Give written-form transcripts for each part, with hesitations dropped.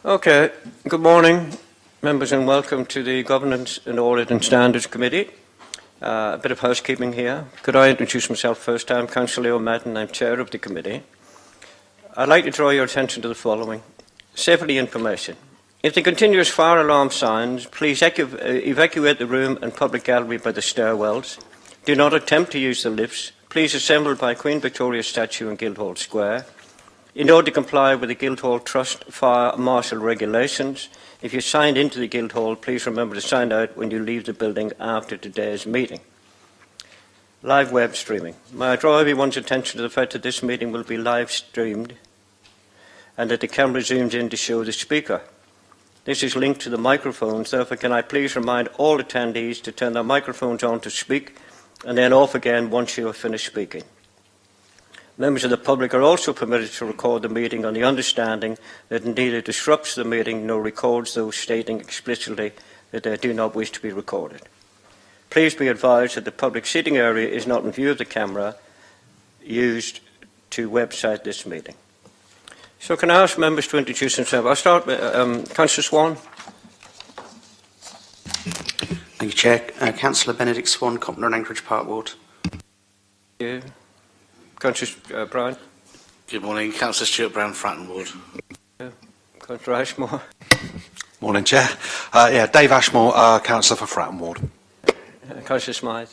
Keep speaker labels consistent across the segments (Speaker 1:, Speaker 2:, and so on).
Speaker 1: Okay, good morning, members, and welcome to the Governance and Audit and Standards Committee. A bit of housekeeping here. Could I introduce myself first? I'm Councillor Leo Madden, I'm Chair of the Committee. I'd like to draw your attention to the following. Safety information. If there continuous fire alarm signs, please evacuate the room and public gallery by the stairwells. Do not attempt to use the lifts. Please assemble by Queen Victoria statue in Guildhall Square. In order to comply with the Guildhall Trust Fire Marshal regulations, if you signed into the Guildhall, please remember to sign out when you leave the building after today's meeting. Live web streaming. May I draw everyone's attention to the fact that this meeting will be live streamed and that the camera zooms in to show the speaker. This is linked to the microphones, therefore can I please remind all attendees to turn their microphones on to speak and then off again once you have finished speaking. Members of the public are also permitted to record the meeting on the understanding that it neither disrupts the meeting nor records those stating explicitly that they do not wish to be recorded. Please be advised that the public seating area is not in view of the camera used to website this meeting. So can I ask members to introduce themselves? I'll start with Councillor Swan.
Speaker 2: Thank you, Chair. Councillor Benedict Swan, Copner and Anchorage Park Ward.
Speaker 1: Thank you. Councillor Brown.
Speaker 3: Good morning, Councillor Stuart Brown, Fratton Ward.
Speaker 1: Councillor Ashmore.
Speaker 4: Morning, Chair. Dave Ashmore, Councillor for Fratton Ward.
Speaker 1: Councillor Smythe.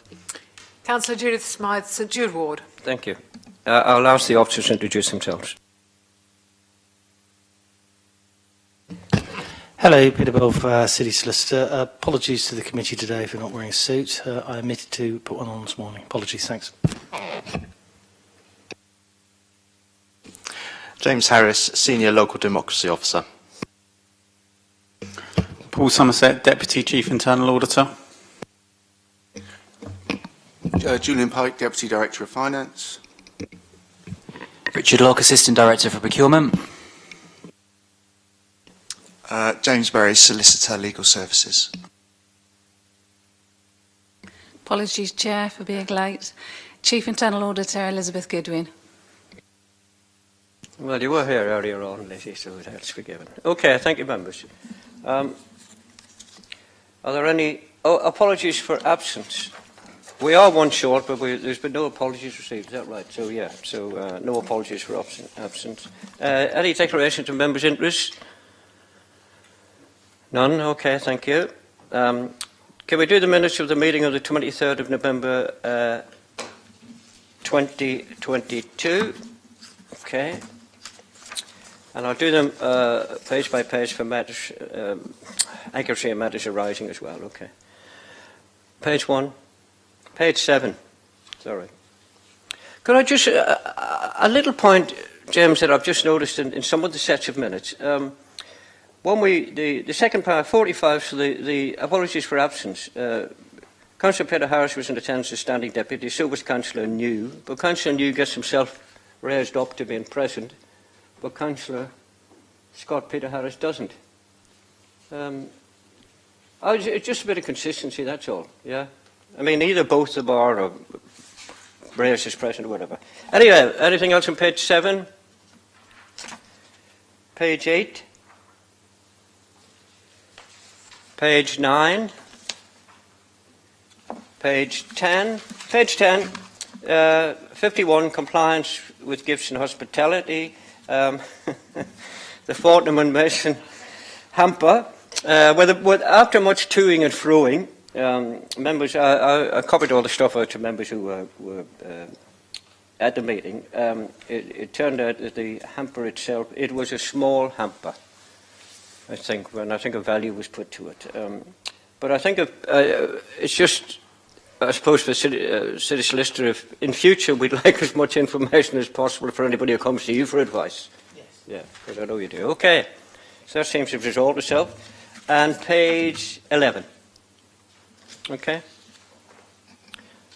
Speaker 5: Councillor Judith Smythe, St Jude Ward.
Speaker 1: Thank you. I'll ask the officers to introduce themselves.
Speaker 6: Hello, Peter Belf, City Solicitor. Apologies to the committee today for not wearing a suit. I omitted to put one on this morning. Apologies, thanks.
Speaker 7: James Harris, Senior Local Democracy Officer.
Speaker 8: Paul Somerset, Deputy Chief Internal Auditor.
Speaker 9: Julian Pike, Deputy Director of Finance.
Speaker 10: Richard Locke, Assistant Director for Procurement.
Speaker 11: James Berry, Solicitor, Legal Services.
Speaker 12: Apologies, Chair, for being late. Chief Internal Auditor Elizabeth Goodwin.
Speaker 1: Well, you were here earlier on, Lizzie, so that's forgiven. Okay, thank you, members. Are there any... Oh, apologies for absence. We are one short, but there's been no apologies received. Is that right? So, yeah, no apologies for absence. Any declarations of members' interest? None? Okay, thank you. Can we do the minutes of the meeting of the 23rd of November 2022? Okay. And I'll do them page by page for matters, accuracy and matters arising as well. Okay. Page 1. Page 7. Sorry. Could I just, a little point, James, that I've just noticed in some of the sets of minutes. When the second part, 45, so the apologies for absence. Councillor Peter Harris was in attendance as standing deputy, so was Councillor New. But Councillor New gets himself raised up to being present. But Councillor Scott Peter Harris doesn't. It's just a bit of consistency, that's all, yeah? I mean, either both of them are, or raised as present, or whatever. Anyway, anything else on page 7? Page 8? Page 9? Page 10? Page 10, 51, compliance with gifts and hospitality. The Fortnum and Mason hamper. After much toing and froing, members, I copied all the stuff out to members who were at the meeting. It turned out that the hamper itself, it was a small hamper, I think, when I think a value was put to it. But I think it's just, I suppose, for city solicitor, if in future we'd like as much information as possible for anybody who comes to you for advice. Yes. Yeah, because I know you do. Okay, so that seems to have resolved itself. And page 11. Okay.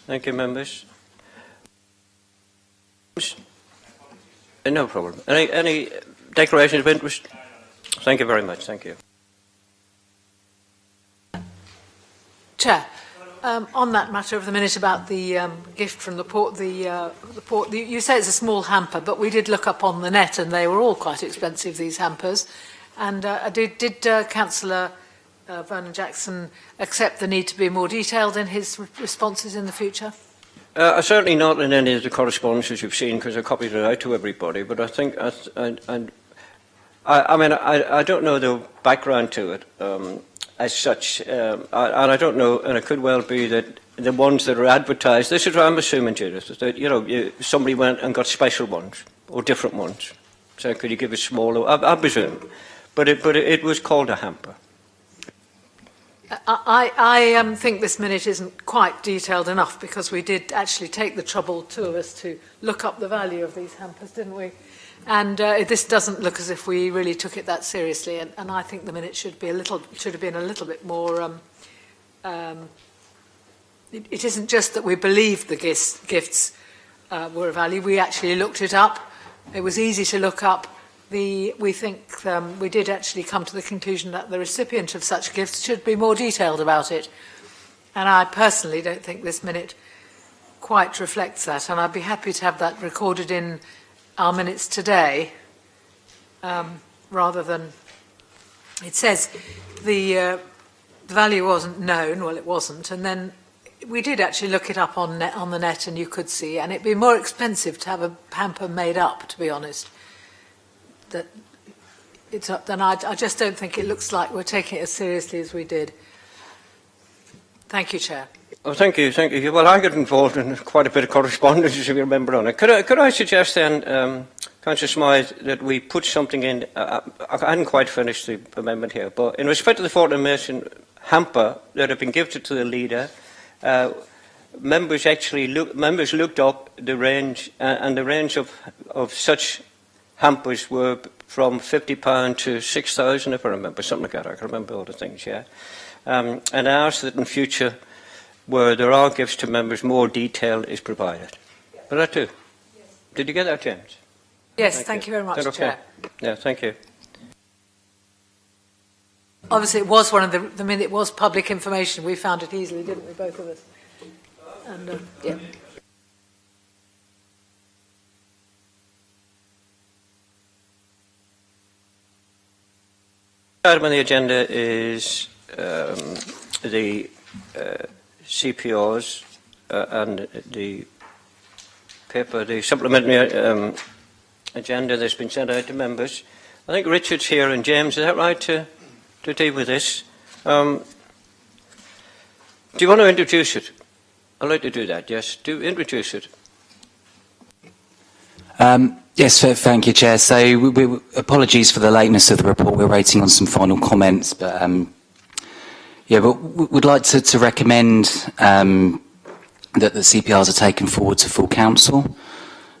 Speaker 1: Thank you, members. No problem. Any declarations of interest? Thank you very much. Thank you.
Speaker 5: Chair, on that matter of the minute about the gift from the port, you say it's a small hamper, but we did look up on the net and they were all quite expensive, these hampers. And did Councillor Vernon Jackson accept the need to be more detailed in his responses in the future?
Speaker 1: Certainly not in any of the correspondences you've seen, because I copied it out to everybody. But I think, I don't know the background to it as such, and I don't know, and it could well be that the ones that are advertised. This is what I'm assuming, Judith, is that somebody went and got special ones or different ones. So could you give a smaller? I presume, but it was called a hamper.
Speaker 5: I think this minute isn't quite detailed enough, because we did actually take the trouble, two of us, to look up the value of these hampers, didn't we? And this doesn't look as if we really took it that seriously. And I think the minute should have been a little bit more. It isn't just that we believed the gifts were of value. We actually looked it up. It was easy to look up. We think we did actually come to the conclusion that the recipient of such gifts should be more detailed about it. And I personally don't think this minute quite reflects that. And I'd be happy to have that recorded in our minutes today, rather than... It says the value wasn't known. Well, it wasn't. And then we did actually look it up on the net, and you could see. And it'd be more expensive to have a hamper made up, to be honest. Then I just don't think it looks like we're taking it as seriously as we did. Thank you, Chair.
Speaker 1: Oh, thank you. Well, I got involved in quite a bit of correspondence, if you remember, on it. Could I suggest then, Councillor Smythe, that we put something in? I hadn't quite finished the amendment here, but in respect to the 14 million hamper that had been gifted to the leader, members looked up the range, and the range of such hampers were from £50 to 6,000, if I remember, something like that. I can remember all the things, yeah. And I asked that in future, where there are gifts to members, more detail is provided. But I too. Did you get that, James?
Speaker 5: Yes, thank you very much,
Speaker 1: Is that okay?
Speaker 5: Chair.
Speaker 1: Yeah, thank you.
Speaker 5: Obviously, it was one of the minute it was public information. We found it easily, didn't we, both of us? And yeah.
Speaker 1: Item on the agenda is the CPRs and the paper, the supplementary agenda that's been sent out to members. I think Richard's here and James, is that right, to deal with this? Do you want to introduce it? I'd like to do that, yes. Do introduce it.
Speaker 10: Yes, thank you, Chair. So, apologies for the lateness of the report. We're waiting on some final comments, but but we'd like to recommend that the CPRs are taken forward to full council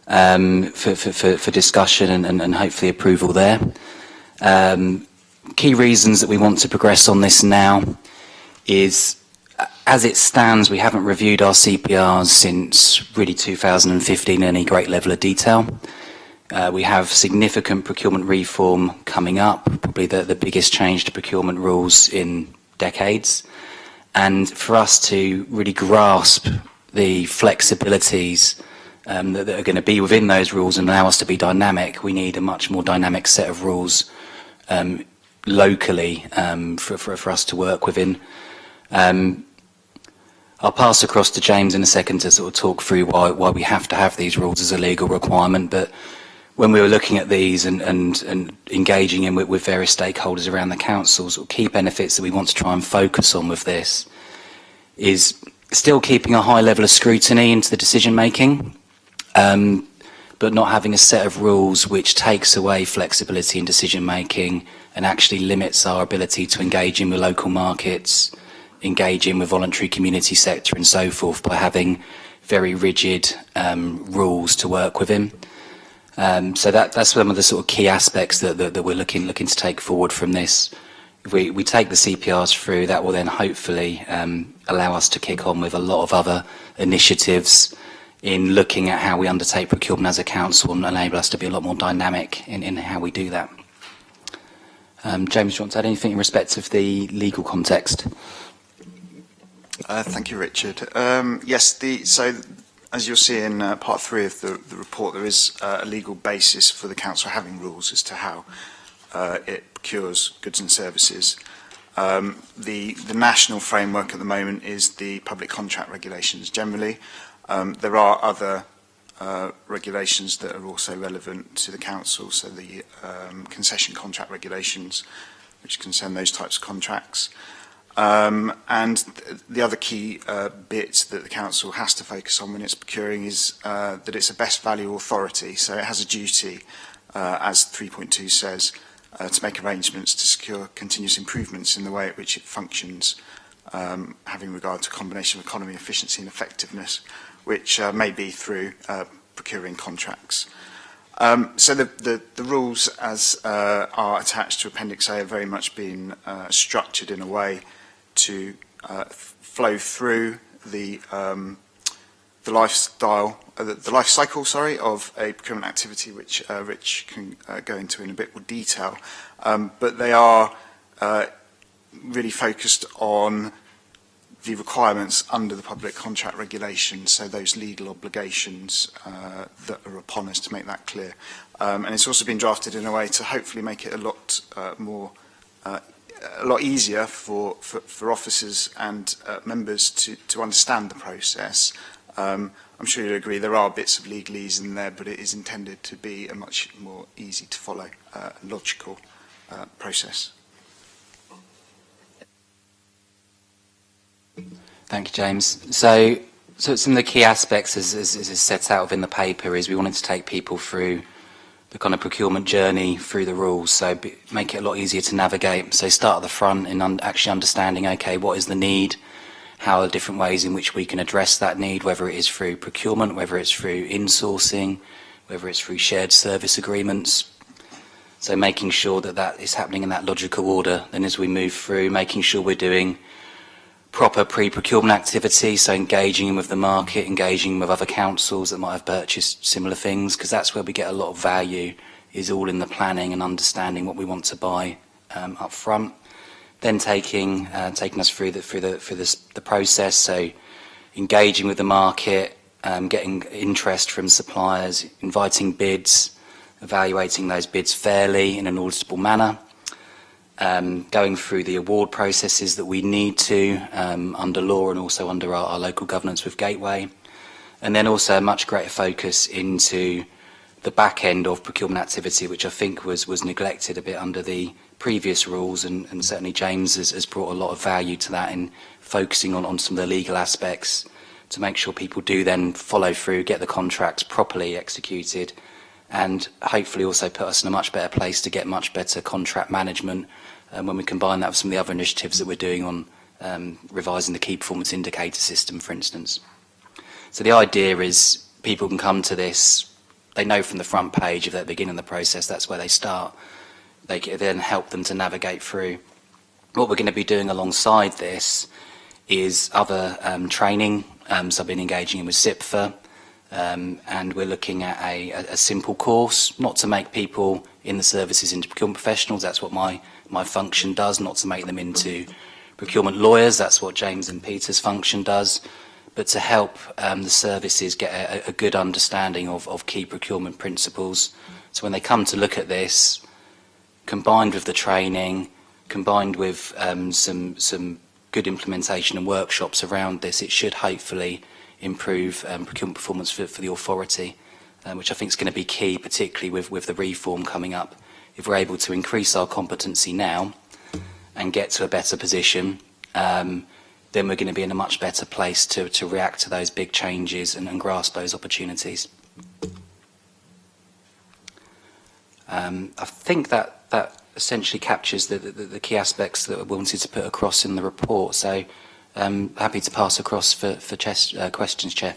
Speaker 10: for discussion and hopefully approval there. Key reasons that we want to progress on this now is, as it stands, we haven't reviewed our CPRs since really 2015 in any great level of detail. We have significant procurement reform coming up, probably the biggest change to procurement rules in decades. And for us to really grasp the flexibilities that are going to be within those rules and allow us to be dynamic, we need a much more dynamic set of rules locally for us to work within. I'll pass across to James in a second to sort of talk through why we have to have these rules as a legal requirement, but when we were looking at these and engaging in with various stakeholders around the council, sort of key benefits that we want to try and focus on with this is still keeping a high level of scrutiny into the decision making, but not having a set of rules which takes away flexibility in decision making and actually limits our ability to engage in with local markets, engage in with voluntary community sector and so forth by having very rigid rules to work within. So that's some of the sort of key aspects that we're looking to take forward from this. If we take the CPRs through, that will then hopefully allow us to kick on with a lot of other initiatives in looking at how we undertake procurement as a council and enable us to be a lot more dynamic in how we do that. James, do you want to add anything in respect of the legal context?
Speaker 11: Thank you, Richard. Yes, so as you'll see in part 3 of the report, there is a legal basis for the council having rules as to how it procures goods and services. The national framework at the moment is the public contract regulations generally. There are other regulations that are also relevant to the council, so the concession contract regulations, which concern those types of contracts. And the other key bit that the council has to focus on when it's procuring is that it's a best value authority, so it has a duty, as 3.2 says, to make arrangements to secure continuous improvements in the way at which it functions, having regard to a combination of economy, efficiency and effectiveness, which may be through procuring contracts. So the rules as are attached to Appendix A have very much been structured in a way to flow through the life cycle, of a procurement activity, which Rich can go into in a bit more detail. But they are really focused on the requirements under the public contract regulations, so those legal obligations that are upon us, to make that clear. And it's also been drafted in a way to hopefully make it a lot a lot easier for officers and members to understand the process. I'm sure you'll agree there are bits of legalese in there, but it is intended to be a much more easy to follow, logical process.
Speaker 10: Thank you, James. So some of the key aspects, as is set out within the paper, is we wanted to take people through the kind of procurement journey through the rules, so make it a lot easier to navigate. So start at the front in actually understanding, okay, what is the need, how are the different ways in which we can address that need, whether it is through procurement, whether it's through insourcing, whether it's through shared service agreements. So making sure that that is happening in that logical order. Then as we move through, making sure we're doing proper pre-procurement activity, so engaging with the market, engaging with other councils that might have purchased similar things, because that's where we get a lot of value, is all in the planning and understanding what we want to buy up front. Then taking us through the process, so engaging with the market, getting interest from suppliers, inviting bids, evaluating those bids fairly in an auditable manner, going through the award processes that we need to under law and also under our local governance with Gateway, and then also a much greater focus into the back end of procurement activity, which I think was neglected a bit under the previous rules, and certainly James has brought a lot of value to that in focusing on some of the legal aspects to make sure people do then follow through, get the contracts properly executed, and hopefully also put us in a much better place to get much better contract management when we combine that with some of the other initiatives that we're doing on revising the key performance indicator system, for instance. So the idea is people can come to this, they know from the front page, if they're beginning the process, that's where they start. They can then help them to navigate through. What we're going to be doing alongside this is other training. So I've been engaging with SIPFA, and we're looking at a simple course, not to make people in the services into procurement professionals. That's what my function does, not to make them into procurement lawyers. That's what James and Peter's function does, but to help the services get a good understanding of key procurement principles. So when they come to look at this, combined with the training, combined with some good implementation and workshops around this, it should hopefully improve procurement performance for the authority, which I think is going to be key, particularly with the reform coming up. If we're able to increase our competency now and get to a better position, then we're going to be in a much better place to react to those big changes and grasp those opportunities. I think that essentially captures the key aspects that we wanted to put across in the report. So happy to pass across for questions, Chair.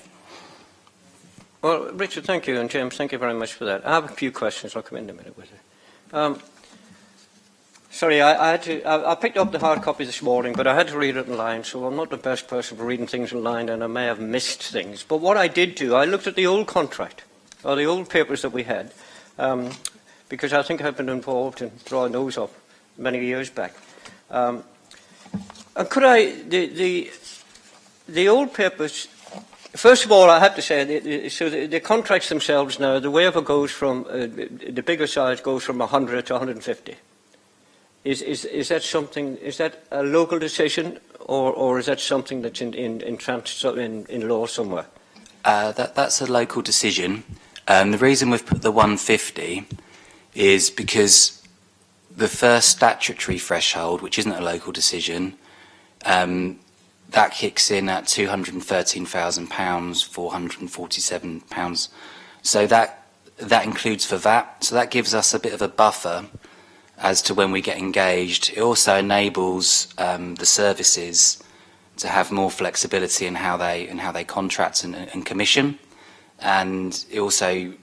Speaker 1: Well, Richard, thank you, and James, thank you very much for that. I have a few questions. I'll come in a minute with it. Sorry, I picked up the hard copy this morning, but I had to read it online, so I'm not the best person for reading things online, and I may have missed things. But what I did do, I looked at the old contract, or the old papers that we had, because I think I've been involved in drawing those up many years back. And could I, the old papers First of all, I have to say, the contracts themselves now, the waiver goes from, the bigger size goes from 100 to 150. Is that something, is that a local decision, or is that something that's in law somewhere?
Speaker 10: That's a local decision. The reason we've put the 150 is because the first statutory threshold, which isn't a local decision, that kicks in at £213,000, £447. So that includes for VAT. So that gives us a bit of a buffer as to when we get engaged. It also enables the services to have more flexibility in how they contract and commission, and it also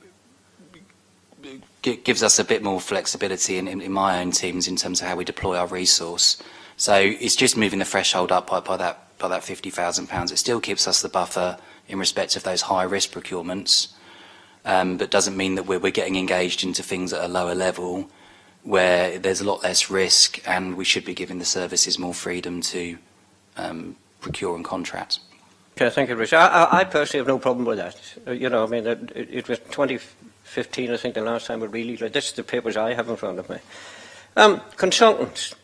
Speaker 10: gives us a bit more flexibility in my own teams in terms of how we deploy our resource. So it's just moving the threshold up by that £50,000. It still keeps us the buffer in respect of those high risk procurements, but doesn't mean that we're getting engaged into things at a lower level where there's a lot less risk, and we should be giving the services more freedom to procure and contract.
Speaker 1: Okay, thank you, Richard. I personally have no problem with that. You know, I mean, it was 2015, I think, the last time we really, this is the papers I have in front of me. Consultants.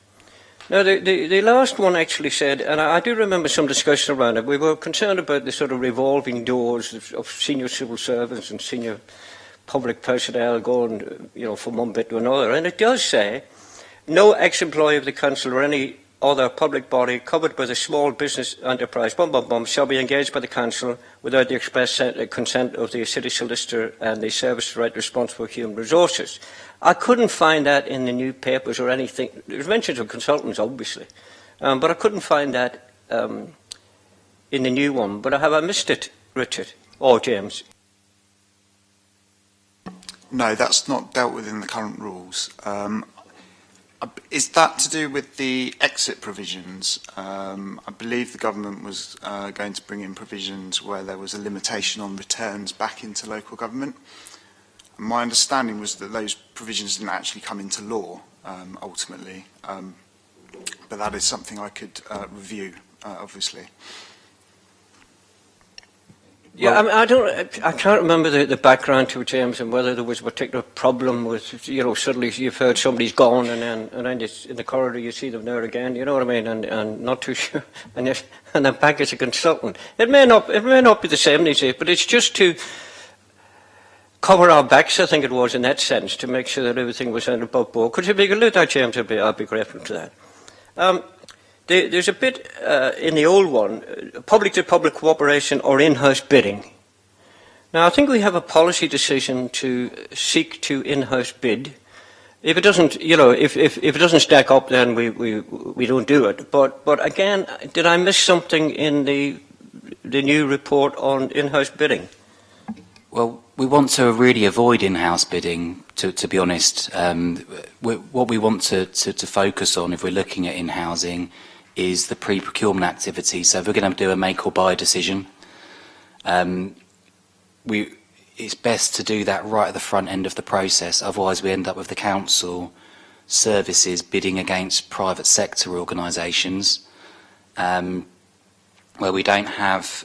Speaker 1: Now, the last one actually said, and I do remember some discussion around it, we were concerned about the sort of revolving doors of senior civil servants and senior public personnel going, you know, from one bit to another. And it does say, no ex-employee of the council or any other public body covered by the small business enterprise shall be engaged by the council without the express consent of the city solicitor and the service right responsible for human resources. I couldn't find that in the new papers or anything. There's mentions of consultants, obviously, but I couldn't find that in the new one. But have I missed it, Richard or James?
Speaker 11: No, that's not dealt with in the current rules. Is that to do with the exit provisions? I believe the government was going to bring in provisions where there was a limitation on returns back into local government. And my understanding was that those provisions didn't actually come into law ultimately, but that is something I could review, obviously.
Speaker 1: Yeah, I mean, I can't remember the background to it, James, and whether there was a particular problem with, you know, suddenly you've heard somebody's gone, and then in the corridor you see them there again. You know what I mean? And not too sure, and then back as a consultant. It may not be the same these days, but it's just to cover our backs, I think it was, in that sense, to make sure that everything was above board. Could you be alert that, James? I'd be grateful to that. There's a bit in the old one, public-to-public cooperation or in-house bidding. Now, I think we have a policy decision to seek to in-house bid. If it doesn't, you know, if it doesn't stack up, then we don't do it. But again, did I miss something in the new report on in-house bidding?
Speaker 10: Well, we want to really avoid in-house bidding, to be honest. What we want to focus on, if we're looking at in-housing, is the pre-procurement activity. So if we're going to do a make or buy decision, it's best to do that right at the front end of the process. Otherwise, we end up with the council services bidding against private sector organisations, where we don't have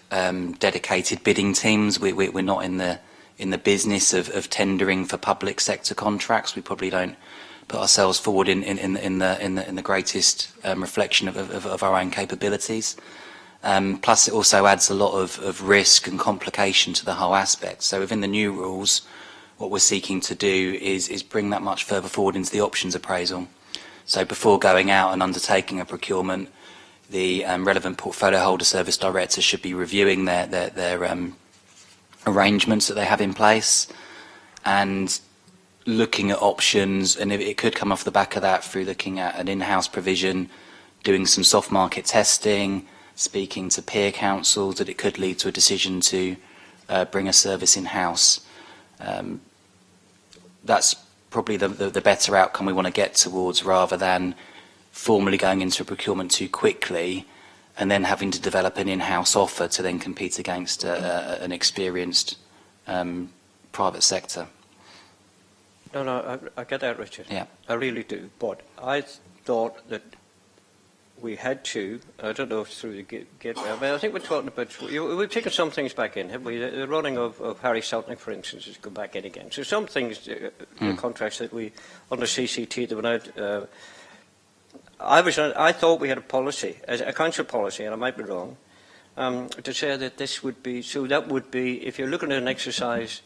Speaker 10: dedicated bidding teams. We're not in the business of tendering for public sector contracts. We probably don't put ourselves forward in the greatest reflection of our own capabilities. Plus, it also adds a lot of risk and complication to the whole aspect. So within the new rules, what we're seeking to do is bring that much further forward into the options appraisal. So before going out and undertaking a procurement, the relevant portfolio holder service director should be reviewing their arrangements that they have in place and looking at options, and it could come off the back of that through looking at an in-house provision, doing some soft market testing, speaking to peer councils, that it could lead to a decision to bring a service in-house. That's probably the better outcome we want to get towards, rather than formally going into a procurement too quickly and then having to develop an in-house offer to then compete against an experienced private sector.
Speaker 1: No, I get that, Richard.
Speaker 10: Yeah.
Speaker 1: I really do. But I thought that we had to, I don't know if through the gateway, I mean, I think we're talking about, we've taken some things back in, have we? The running of Harry Seltnick, for instance, has gone back in again. So some things, the contracts that we, under CCT, that went out, I thought we had a policy, a council policy, and I might be wrong, to say that this would be, so that would be, if you're looking at an exercise,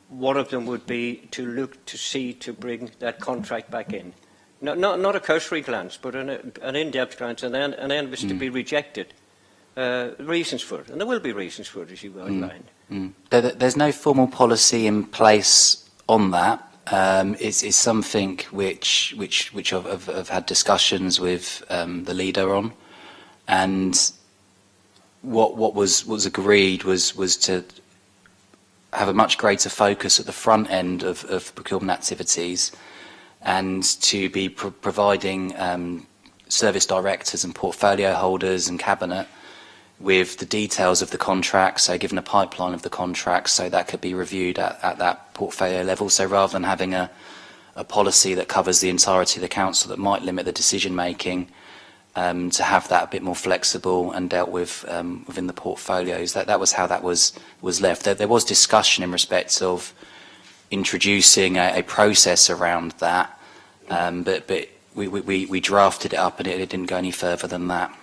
Speaker 1: one of them would be to look to see to bring that contract back in. Not a cursory glance, but an in-depth glance, and then it was to be rejected. Reasons for it, and there will be reasons for it, as you outlined.
Speaker 10: There's no formal policy in place on that. It's something which I've had discussions with the leader on, and what was agreed was to have a much greater focus at the front end of procurement activities, and to be providing service directors and portfolio holders and cabinet with the details of the contract, so given a pipeline of the contract, so that could be reviewed at that portfolio level. So rather than having a policy that covers the entirety of the council that might limit the decision making, to have that a bit more flexible and dealt with within the portfolios. That was how that was left. There was discussion in respect of introducing a process around that, but we drafted it up and it didn't go any further than that.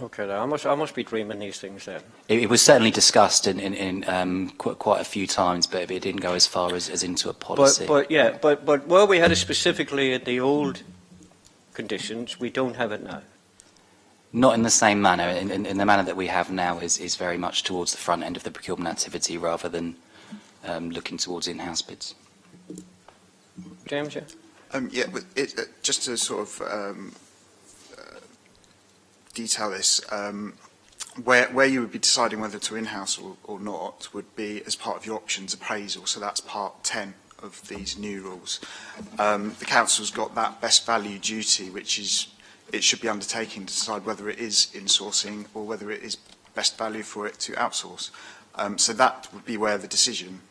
Speaker 1: Okay, I must be dreaming these things then.
Speaker 10: It was certainly discussed in quite a few times, but it didn't go as far as into a policy.
Speaker 1: But where we had it specifically at the old conditions, we don't have it now.
Speaker 10: Not in the same manner. In the manner that we have now is very much towards the front end of the procurement activity rather than looking towards in-house bids.
Speaker 1: James, yeah?
Speaker 11: Just to sort of detail this, where you would be deciding whether to in-house or not would be as part of your options appraisal, so that's part 10 of these new rules. The council's got that best value duty, which is it should be undertaking to decide whether it is insourcing or whether it is best value for it to outsource. So that would be where the decision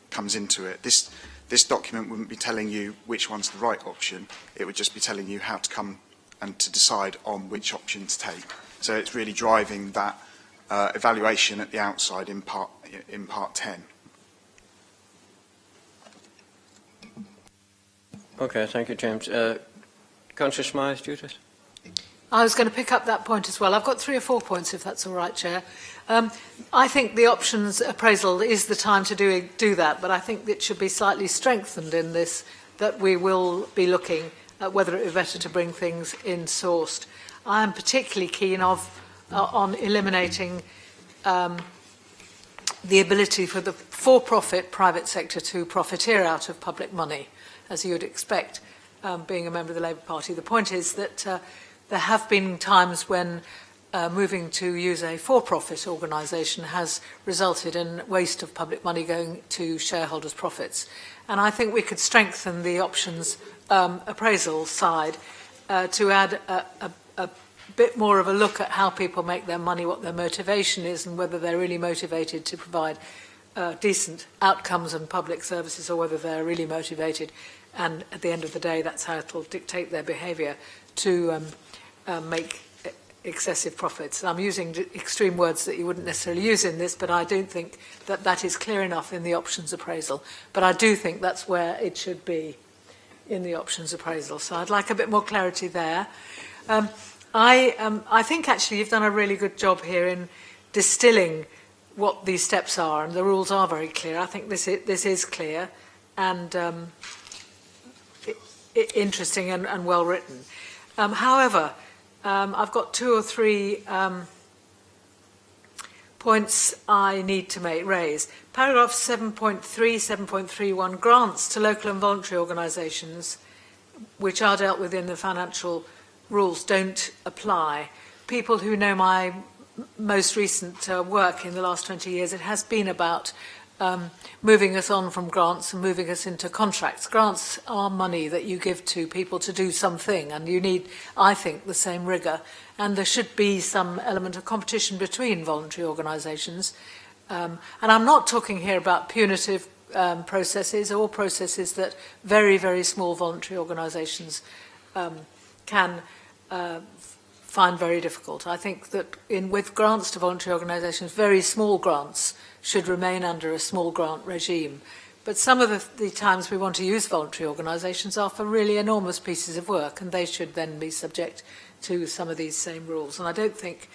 Speaker 11: comes into it. This document wouldn't be telling you which one's the right option. It would just be telling you how to come and to decide on which option to take. So it's really driving that evaluation at the outside in part 10.
Speaker 1: Okay, thank you, James. Councillor Smythe, Judith?
Speaker 5: I was going to pick up that point as well. I've got 3 or 4 points, if that's all right, Chair. I think the options appraisal is the time to do that, but I think it should be slightly strengthened in this, that we will be looking at whether it would be better to bring things in-sourced. I am particularly keen on eliminating the ability for the for-profit private sector to profiteer out of public money, as you would expect, being a member of the Labour Party. The point is that there have been times when moving to use a for-profit organisation has resulted in waste of public money going to shareholders' profits. And I think we could strengthen the options appraisal side to add a bit more of a look at how people make their money, what their motivation is, and whether they're really motivated to provide decent outcomes and public services, or whether they're really motivated, and at the end of the day, that's how it'll dictate their behaviour, to make excessive profits. And I'm using extreme words that you wouldn't necessarily use in this, but I don't think that that is clear enough in the options appraisal. But I do think that's where it should be, in the options appraisal. So I'd like a bit more clarity there. I think actually you've done a really good job here in distilling what these steps are, and the rules are very clear. I think this is clear and interesting and well written. However, I've got 2 or 3 points I need to raise. Paragraph 7.3, 7.31, grants to local and voluntary organisations, which are dealt with in the financial rules, don't apply. People who know my most recent work in the last 20 years, it has been about moving us on from grants and moving us into contracts. Grants are money that you give to people to do something, and you need, I think, the same rigour. And there should be some element of competition between voluntary organisations. And I'm not talking here about punitive processes or processes that very, very small voluntary organisations can find very difficult. I think that with grants to voluntary organisations, very small grants should remain under a small grant regime. But some of the times we want to use voluntary organisations are for really enormous pieces of work, and they should then be subject to some of these same rules. And I don't think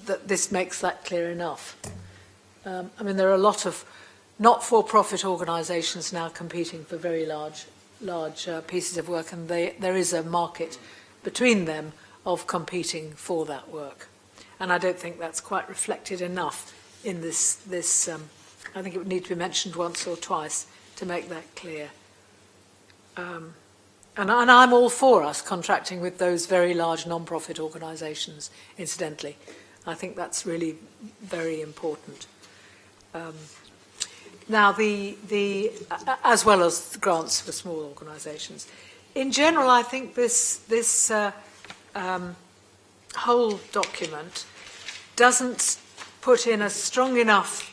Speaker 5: that this makes that clear enough. I mean, there are a lot of not-for-profit organisations now competing for very large pieces of work, and there is a market between them of competing for that work. And I don't think that's quite reflected enough in this I think it would need to be mentioned once or twice to make that clear. And I'm all for us contracting with those very large non-profit organisations, incidentally. I think that's really very important. Now, as well as grants for small organisations. In general, I think this whole document doesn't put in a strong enough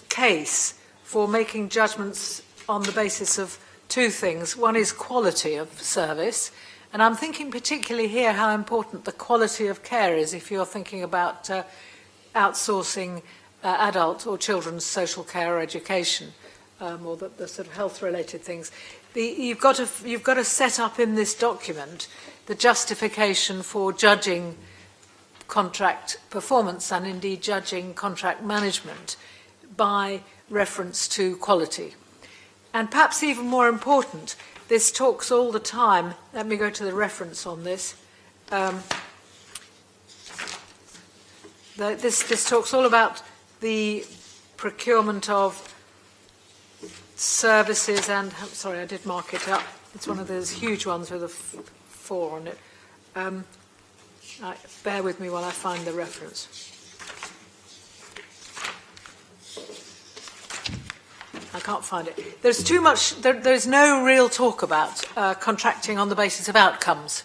Speaker 5: case for making judgments on the basis of two things. One is quality of service, and I'm thinking particularly here how important the quality of care is if you're thinking about outsourcing adult or children's social care or education, or the sort of health-related things. You've got to set up in this document the justification for judging contract performance and indeed judging contract management by reference to quality. And perhaps even more important, this talks all the time, let me go to the reference on this, this talks all about the procurement of services and, sorry, I did mark it up, it's one of those huge ones with a 4 on it. Bear with me while I find the reference. I can't find it. There's too much, there's no real talk about contracting on the basis of outcomes,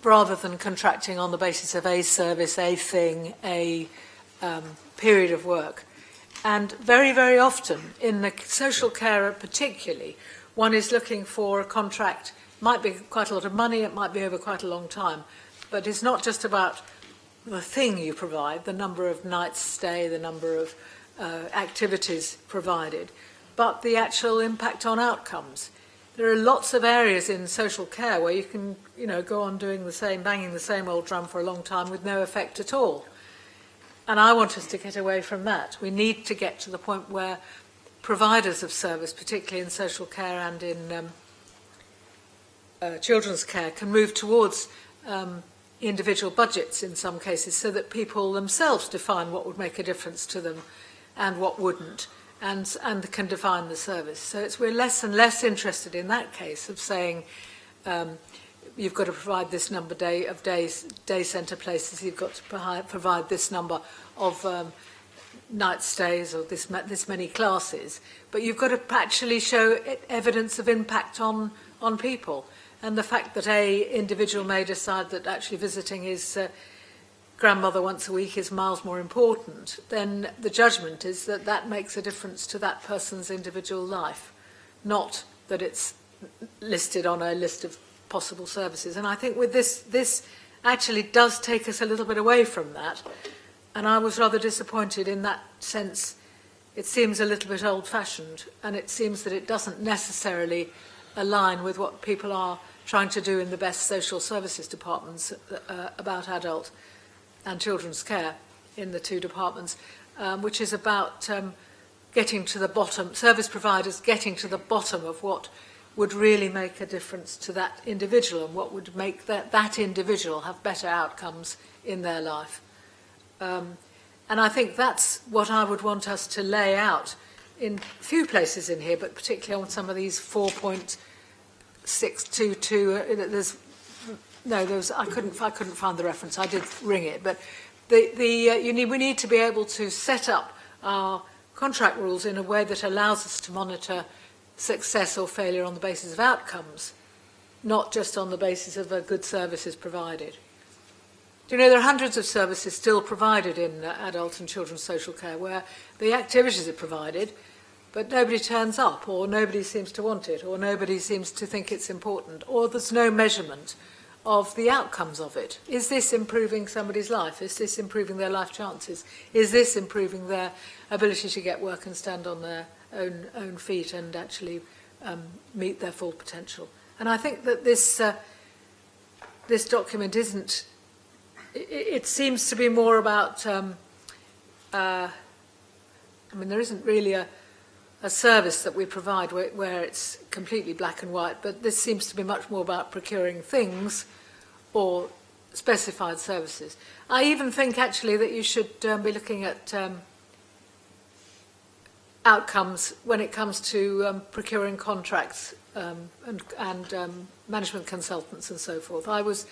Speaker 5: rather than contracting on the basis of a service, a thing, a period of work. And very, very often, in the social care particularly, one is looking for a contract, might be quite a lot of money, it might be over quite a long time, but it's not just about the thing you provide, the number of nights stay, the number of activities provided, but the actual impact on outcomes. There are lots of areas in social care where you can, go on doing the same, banging the same old drum for a long time with no effect at all. And I want us to get away from that. We need to get to the point where providers of service, particularly in social care and in children's care, can move towards individual budgets in some cases so that people themselves define what would make a difference to them and what wouldn't, and can define the service. So we're less and less interested in that case of saying you've got to provide this number of day centre places, you've got to provide this number of night stays or this many classes, but you've got to actually show evidence of impact on people. And the fact that an individual may decide that actually visiting his grandmother once a week is miles more important, then the judgment is that that makes a difference to that person's individual life, not that it's listed on a list of possible services. And I think with this actually does take us a little bit away from that. And I was rather disappointed in that sense. It seems a little bit old-fashioned, and it seems that it doesn't necessarily align with what people are trying to do in the best social services departments about adult and children's care in the two departments, which is about getting to the bottom, service providers getting to the bottom of what would really make a difference to that individual and what would make that individual have better outcomes in their life. And I think that's what I would want us to lay out in a few places in here, but particularly on some of these 4.622. I couldn't find the reference. I did ring it, but we need to be able to set up our contract rules in a way that allows us to monitor success or failure on the basis of outcomes, not just on the basis of a good service is provided. Do you know there are hundreds of services still provided in adult and children's social care where the activities are provided, but nobody turns up, or nobody seems to want it, or nobody seems to think it's important, or there's no measurement of the outcomes of it. Is this improving somebody's life? Is this improving their life chances? Is this improving their ability to get work and stand on their own feet and actually meet their full potential? And I think that this document isn't. It seems to be more about. I mean, there isn't really a service that we provide where it's completely black and white, but this seems to be much more about procuring things or specified services. I even think actually that you should be looking at outcomes when it comes to procuring contracts and management consultants and so forth. I was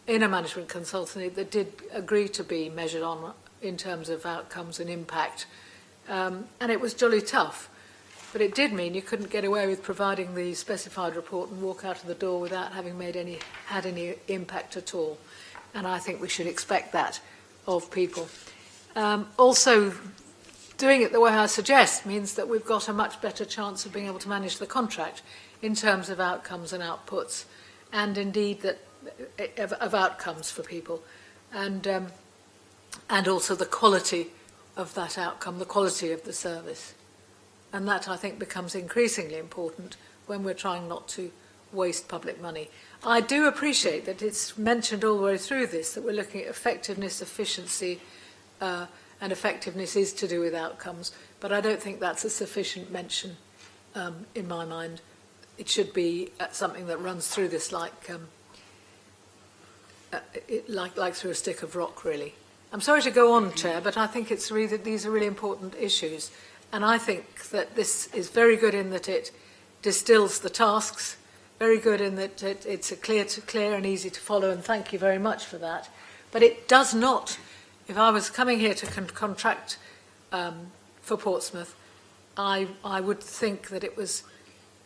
Speaker 5: in a management consultancy that did agree to be measured on in terms of outcomes and impact, and it was jolly tough. But it did mean you couldn't get away with providing the specified report and walk out of the door without having had any impact at all. And I think we should expect that of people. Also, doing it the way I suggest means that we've got a much better chance of being able to manage the contract in terms of outcomes and outputs, and indeed that of outcomes for people, and also the quality of that outcome, the quality of the service. And that, I think, becomes increasingly important when we're trying not to waste public money. I do appreciate that it's mentioned all the way through this that we're looking at effectiveness, efficiency, and effectiveness is to do with outcomes, but I don't think that's a sufficient mention in my mind. It should be something that runs through this like through a stick of rock, really. I'm sorry to go on, Chair, but I think it's really that these are really important issues. And I think that this is very good in that it distills the tasks, very good in that it's clear and easy to follow, and thank you very much for that. But it does not, if I was coming here to contract for Portsmouth, I would think that it was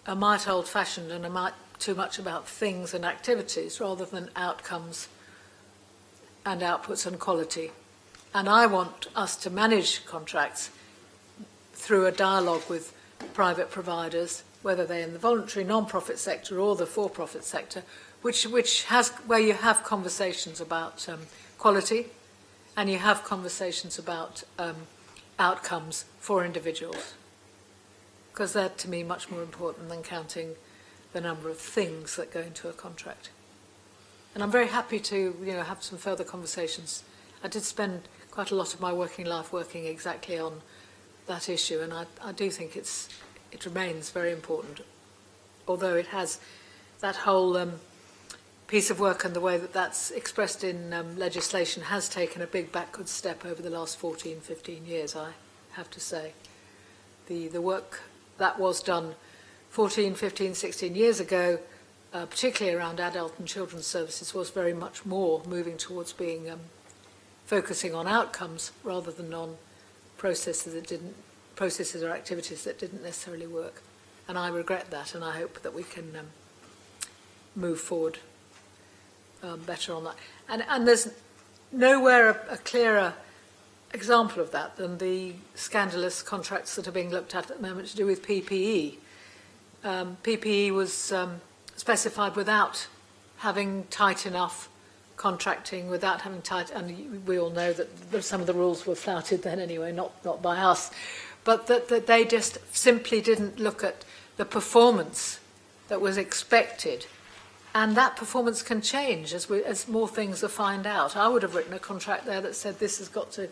Speaker 5: a mite old-fashioned and a mite too much about things and activities rather than outcomes and outputs and quality. And I want us to manage contracts through a dialogue with private providers, whether they're in the voluntary non-profit sector or the for-profit sector, where you have conversations about quality and you have conversations about outcomes for individuals. Because they're, to me, much more important than counting the number of things that go into a contract. And I'm very happy to have some further conversations. I did spend quite a lot of my working life working exactly on that issue, and I do think it remains very important, although it has that whole piece of work and the way that that's expressed in legislation has taken a big backward step over the last 14, 15 years, I have to say. The work that was done 14, 15, 16 years ago, particularly around adult and children's services, was very much more moving towards being focusing on outcomes rather than on processes or activities that didn't necessarily work. And I regret that, and I hope that we can move forward better on that. And there's nowhere a clearer example of that than the scandalous contracts that are being looked at the moment to do with PPE. PPE was specified without having tight enough contracting, without having tight, and we all know that some of the rules were flouted then anyway, not by us, but that they just simply didn't look at the performance that was expected. And that performance can change as more things are found out. I would have written a contract there that said this has got to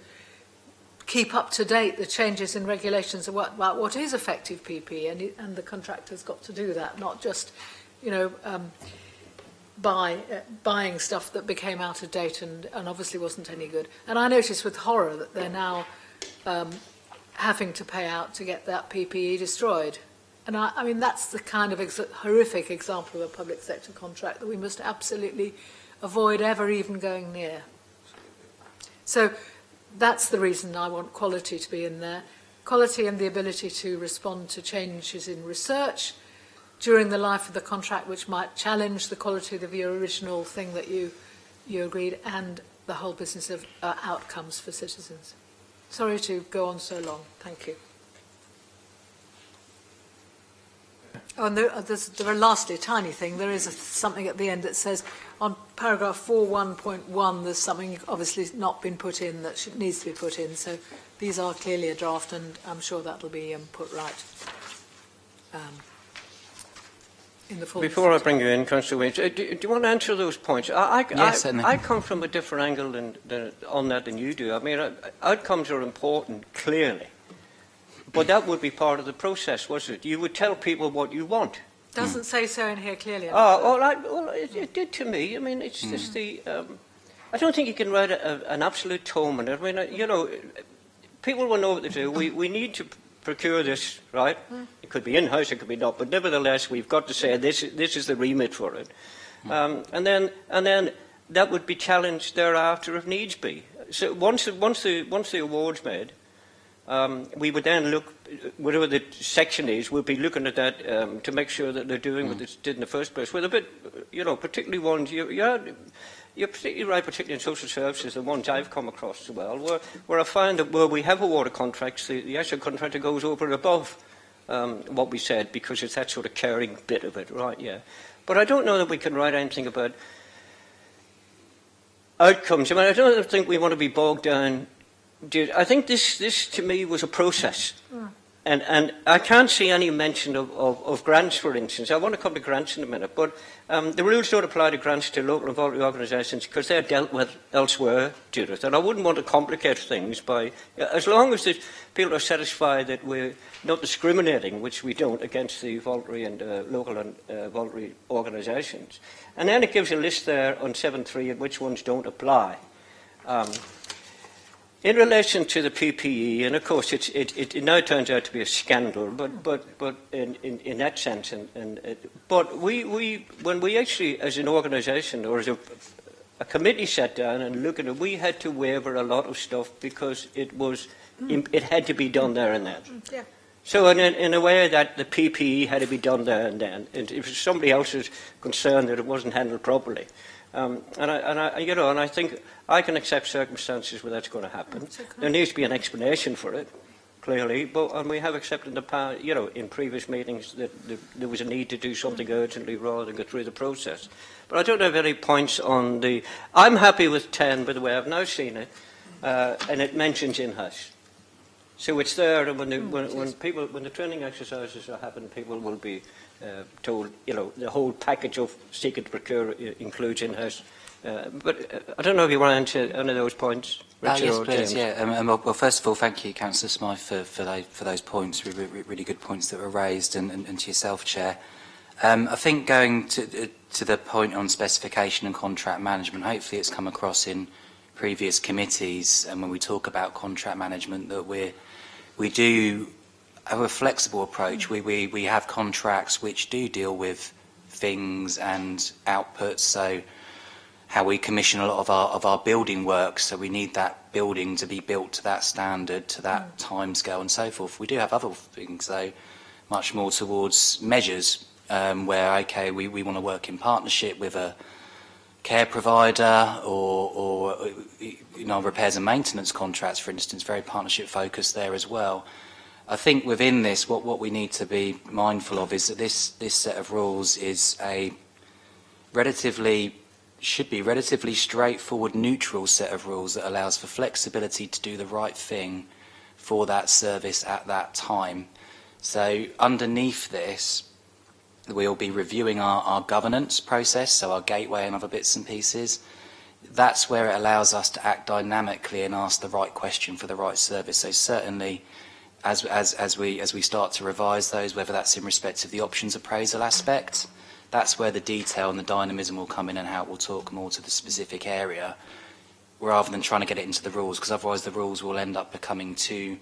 Speaker 5: keep up to date the changes in regulations about what is effective PPE, and the contractor's got to do that, not just, buying stuff that became out of date and obviously wasn't any good. And I noticed with horror that they're now having to pay out to get that PPE destroyed. And I mean, that's the kind of horrific example of a public sector contract that we must absolutely avoid ever even going near. So that's the reason I want quality to be in there. Quality and the ability to respond to changes in research during the life of the contract, which might challenge the quality of your original thing that you agreed, and the whole business of outcomes for citizens. Sorry to go on so long. Thank you. Oh, and there are lastly, a tiny thing. There is something at the end that says on paragraph 4.1.1 there's something obviously not been put in that needs to be put in. So these are clearly a draft, and I'm sure that'll be put right in the full.
Speaker 1: Before I bring you in, Councillor Wayne, do you want to answer those points?
Speaker 10: Certainly.
Speaker 1: I come from a different angle on that than you do. I mean, outcomes are important, clearly. But that would be part of the process, wasn't it? You would tell people what you want.
Speaker 5: Doesn't say so in here clearly.
Speaker 1: Well, it did to me. I mean, it's just the... I don't think you can write an absolute tome on it. I mean, you know, people will know what to do. We need to procure this, right? It could be in-house, it could be not, but nevertheless, we've got to say this is the remit for it. And then that would be challenged thereafter if needs be. So once the award's made, we would then look, whatever the section is, we'll be looking at that to make sure that they're doing what they did in the first place. With a bit, you know, particularly ones, you're particularly right, particularly in social services, the ones I've come across as well, where I find that where we have awarded contracts, the actual contractor goes over and above what we said, because it's that sort of caring bit of it, right, yeah. But I don't know that we can write anything about outcomes. I mean, I don't think we want to be bogged down. I think this to me was a process. And I can't see any mention of grants, for instance. I want to come to grants in a minute, but the rules don't apply to grants to local and voluntary organisations because they're dealt with elsewhere, Judith. And I wouldn't want to complicate things by, as long as the people are satisfied that we're not discriminating, which we don't, against the voluntary and local and voluntary organisations. And then it gives a list there on 7.3 of which ones don't apply. In relation to the PPE, and of course it now turns out to be a scandal, but in that sense, but we when we actually, as an organisation or as a committee, sat down and looked at it, we had to waiver a lot of stuff because it had to be done there and then.
Speaker 5: Yeah.
Speaker 1: So in a way that the PPE had to be done there and then, and if somebody else is concerned that it wasn't handled properly. And I think I can accept circumstances where that's going to happen. There needs to be an explanation for it, clearly, and we have accepted in the past, you know, in previous meetings that there was a need to do something urgently rather than go through the process. But I don't have any points on the... I'm happy with 10, by the way. I've now seen it, and it mentions in-house. So it's there, and when the training exercises are happening, people will be told, you know, the whole package of seeking to procure includes in-house. But I don't know if you want to answer any of those points, Richard.
Speaker 10: Yes,
Speaker 1: or
Speaker 10: please.
Speaker 1: James.
Speaker 10: Yeah. Well, first of all, thank you, Councillor Smythe, for those points. Really good points that were raised, and to yourself, Chair. I think going to the point on specification and contract management, hopefully it's come across in previous committees, and when we talk about contract management, that we do have a flexible approach. We have contracts which do deal with things and outputs, so how we commission a lot of our building work, so we need that building to be built to that standard, to that timescale and so forth. We do have other things, though, much more towards measures, where, okay, we want to work in partnership with a care provider or you know, repairs and maintenance contracts, for instance, very partnership focused there as well. I think within this, what we need to be mindful of is that this set of rules is should be relatively straightforward, neutral set of rules that allows for flexibility to do the right thing for that service at that time. So underneath this, we'll be reviewing our governance process, so our gateway and other bits and pieces. That's where it allows us to act dynamically and ask the right question for the right service. So certainly, as we start to revise those, whether that's in respect of the options appraisal aspect, that's where the detail and the dynamism will come in, and how it will talk more to the specific area, rather than trying to get it into the rules, because otherwise the rules will end up becoming too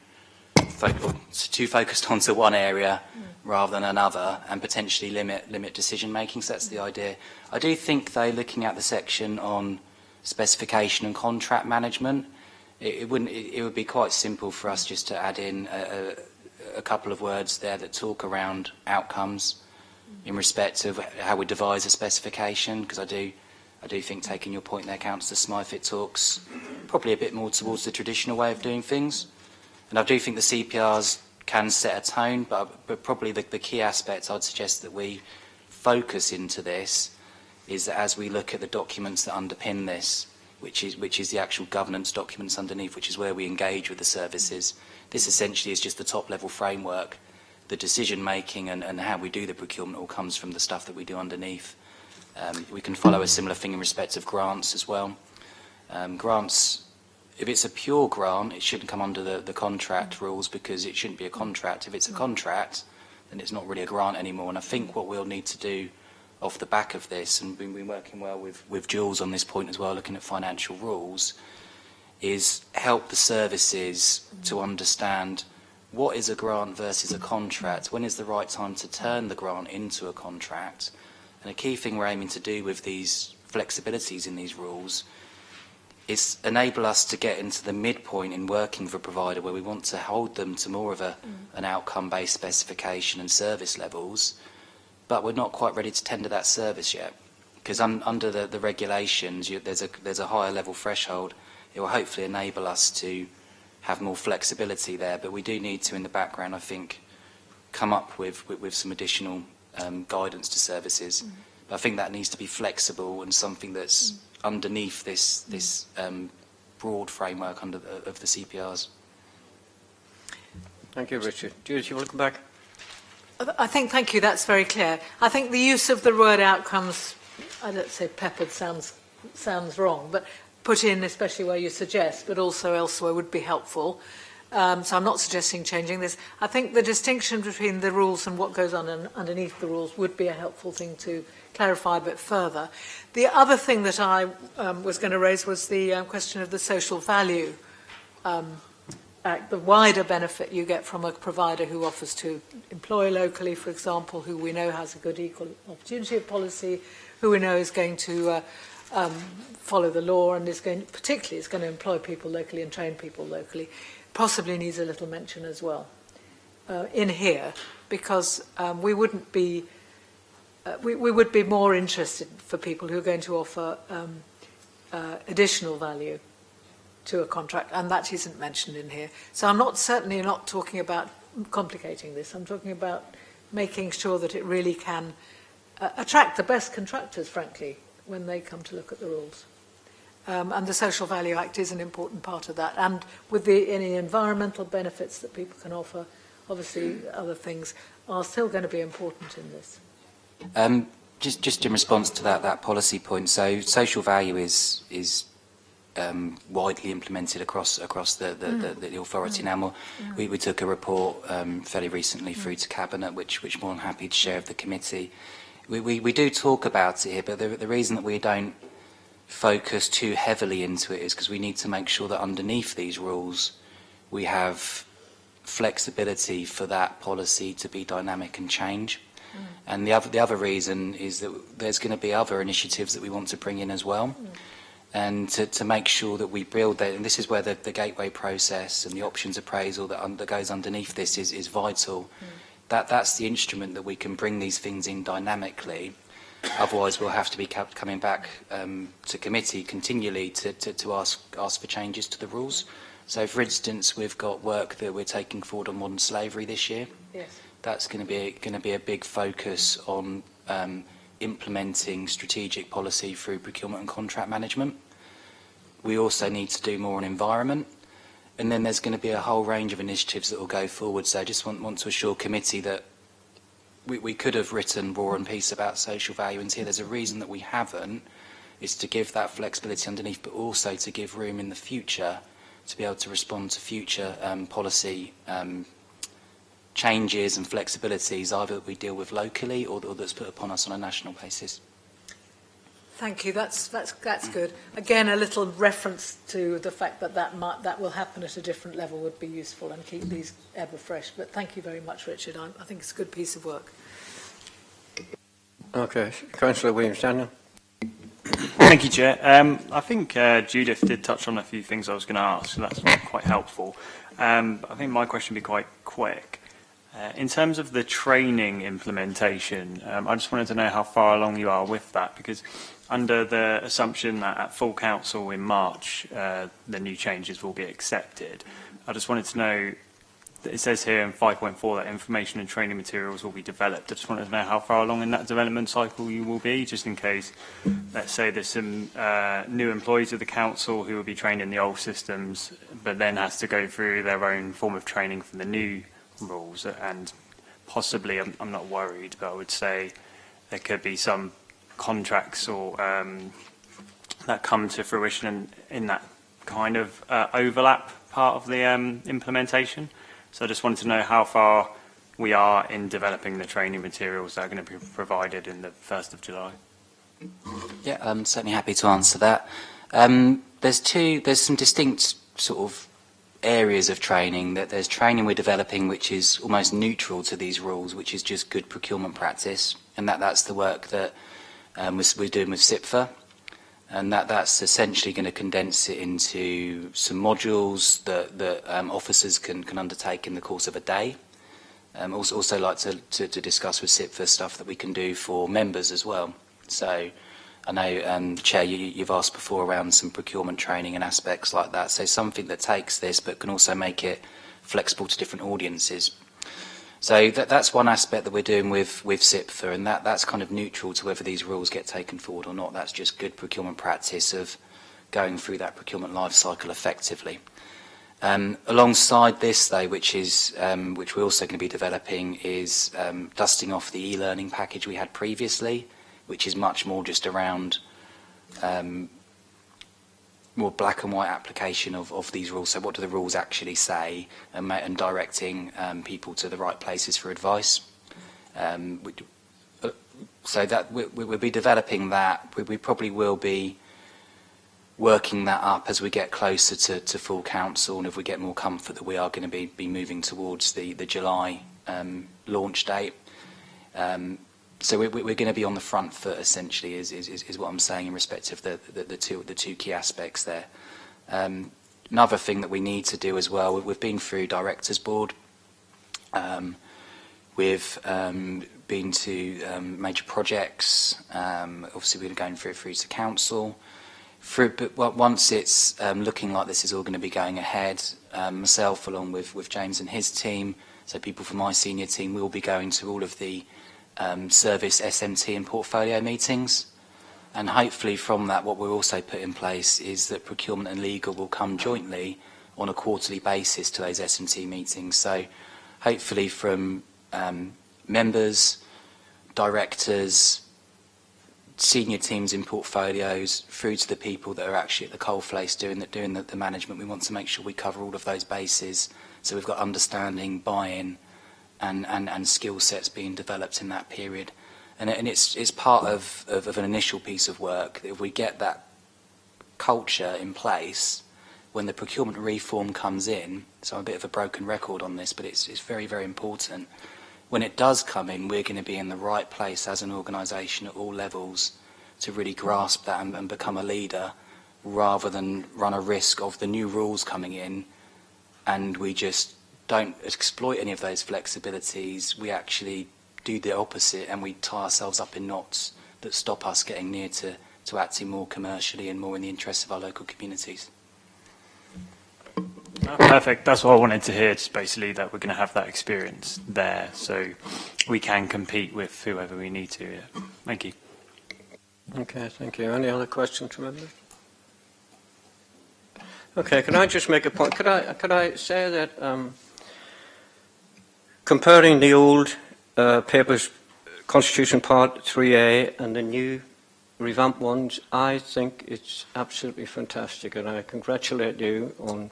Speaker 10: focused onto one area rather than another, and potentially limit decision making. So that's the idea. I do think, though, looking at the section on specification and contract management, it would be quite simple for us just to add in a couple of words there that talk around outcomes in respect of how we devise a specification, because I do think, taking your point there, Councillor Smythe, it talks probably a bit more towards the traditional way of doing things. And I do think the CPR's can set a tone, but probably the key aspect I'd suggest that we focus into this is that as we look at the documents that underpin this, which is the actual governance documents underneath, which is where we engage with the services, this essentially is just the top level framework. The decision making and how we do the procurement all comes from the stuff that we do underneath. We can follow a similar thing in respect of grants as well. Grants, if it's a pure grant, it shouldn't come under the contract rules because it shouldn't be a contract. If it's a contract, then it's not really a grant anymore. And I think what we'll need to do off the back of this, and we've been working well with Jules on this point as well, looking at financial rules, is help the services to understand what is a grant versus a contract, when is the right time to turn the grant into a contract. And a key thing we're aiming to do with these flexibilities in these rules is enable us to get into the midpoint in working for a provider where we want to hold them to more of an outcome-based specification and service levels, but we're not quite ready to tender that service yet. Because under the regulations, there's a higher level threshold. It will hopefully enable us to have more flexibility there, but we do need to, in the background, I think, come up with some additional guidance to services. But I think that needs to be flexible and something that's underneath this broad framework of the CPRs.
Speaker 1: Thank you, Richard. Judith, you want to come back?
Speaker 5: Thank you, that's very clear. I think the use of the word outcomes, I don't say peppered sounds wrong, but put in especially where you suggest, but also elsewhere would be helpful. So I'm not suggesting changing this. I think the distinction between the rules and what goes on underneath the rules would be a helpful thing to clarify a bit further. The other thing that I was going to raise was the question of the social value the wider benefit you get from a provider who offers to employ locally, for example, who we know has a good equal opportunity policy, who we know is going to follow the law and is going to employ people locally and train people locally, possibly needs a little mention as well in here, because we would be more interested for people who are going to offer additional value to a contract, and that isn't mentioned in here. So I'm certainly not talking about complicating this. I'm talking about making sure that it really can attract the best contractors, frankly, when they come to look at the rules. And the Social Value Act is an important part of that. And with any environmental benefits that people can offer, obviously other things are still going to be important in this.
Speaker 10: Just in response to that policy point, so social value is widely implemented across the authority now. We took a report fairly recently through to Cabinet, which more than happy to share with the committee. We do talk about it here, but the reason that we don't focus too heavily into it is because we need to make sure that underneath these rules we have flexibility for that policy to be dynamic and change. And the other reason is that there's going to be other initiatives that we want to bring in as well. And to make sure that we build that, and this is where the gateway process and the options appraisal that goes underneath this is vital. That's the instrument that we can bring these things in dynamically. Otherwise, we'll have to be coming back to committee continually to ask for changes to the rules. So, for instance, we've got work that we're taking forward on modern slavery this year.
Speaker 5: Yes.
Speaker 10: That's going to be a big focus on implementing strategic policy through procurement and contract management. We also need to do more on environment, and then there's going to be a whole range of initiatives that will go forward. So I just want to assure committee that we could have written War and Peace about social value into here. There's a reason that we haven't, is to give that flexibility underneath, but also to give room in the future to be able to respond to future policy changes and flexibilities, either that we deal with locally or that's put upon us on a national basis.
Speaker 5: Thank you. That's good. Again, a little reference to the fact that will happen at a different level would be useful and keep these ever fresh. But thank you very much, Richard. I think it's a good piece of work.
Speaker 1: Okay, Councillor Williams-Daniel.
Speaker 13: Thank you, Chair. I think Judith did touch on a few things I was going to ask, so that's quite helpful. I think my question will be quite quick. In terms of the training implementation, I just wanted to know how far along you are with that, because under the assumption that at full council in March the new changes will be accepted, I just wanted to know it says here in 5.4 that information and training materials will be developed. I just wanted to know how far along in that development cycle you will be, just in case, let's say there's some new employees of the council who will be trained in the old systems, but then has to go through their own form of training for the new rules. And possibly, I'm not worried, but I would say there could be some contracts or that come to fruition in that kind of overlap part of the implementation. So I just wanted to know how far we are in developing the training materials that are going to be provided in the 1st of July.
Speaker 10: Yeah, I'm certainly happy to answer that. There's some distinct sort of areas of training. That there's training we're developing which is almost neutral to these rules, which is just good procurement practice, and that's the work that we're doing with SIPFA. And that's essentially going to condense it into some modules that officers can undertake in the course of a day. Also like to discuss with SIPFA stuff that we can do for members as well. So I know, Chair, you've asked before around some procurement training and aspects like that. So something that takes this but can also make it flexible to different audiences. So that's one aspect that we're doing with SIPFA, and that's kind of neutral to whether these rules get taken forward or not. That's just good procurement practice of going through that procurement life cycle effectively. Alongside this, though, which we're also going to be developing, is dusting off the e-learning package we had previously, which is much more just around more black and white application of these rules. So what do the rules actually say, and directing people to the right places for advice. So that we'll be developing that. We probably will be working that up as we get closer to full council, and if we get more comfort that we are going to be moving towards the July launch date. So we're going to be on the front foot, essentially, is what I'm saying in respect of the two key aspects there. Another thing that we need to do as well, we've been through Directors Board, we've been to major projects, obviously we're going through to Council. But once it's looking like this is all going to be going ahead, myself along with James and his team, so people from my senior team, will be going to all of the service SMT and portfolio meetings, and hopefully from that what we'll also put in place is that procurement and legal will come jointly on a quarterly basis to those SMT meetings. So hopefully from members, directors, senior teams in portfolios through to the people that are actually at the coalface doing the management, we want to make sure we cover all of those bases, so we've got understanding, buy-in and skill sets being developed in that period. And it's part of an initial piece of work. If we get that culture in place, when the procurement reform comes in, so I'm a bit of a broken record on this, but it's very, very important. When it does come in, we're going to be in the right place as an organisation at all levels to really grasp that and become a leader, rather than run a risk of the new rules coming in and we just don't exploit any of those flexibilities. We actually do the opposite, and we tie ourselves up in knots that stop us getting near to acting more commercially and more in the interests of our local communities.
Speaker 13: Perfect. That's what I wanted to hear, just basically that we're going to have that experience there, so we can compete with whoever we need to. Yeah. Thank you.
Speaker 1: Okay, thank you. Any other questions from members? Okay, can I just make a point? Could I say that comparing the old papers, Constitution Part 3A, and the new revamped ones, I think it's absolutely fantastic, and I congratulate you on